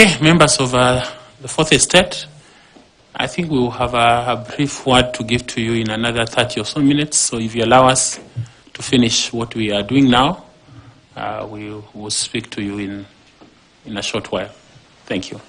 Okay, members of the Fourth Estate, I think we will have a brief word to give to you in another 30 or so minutes. So if you allow us to finish what we are doing now, we will speak to you in a short while. Thank you.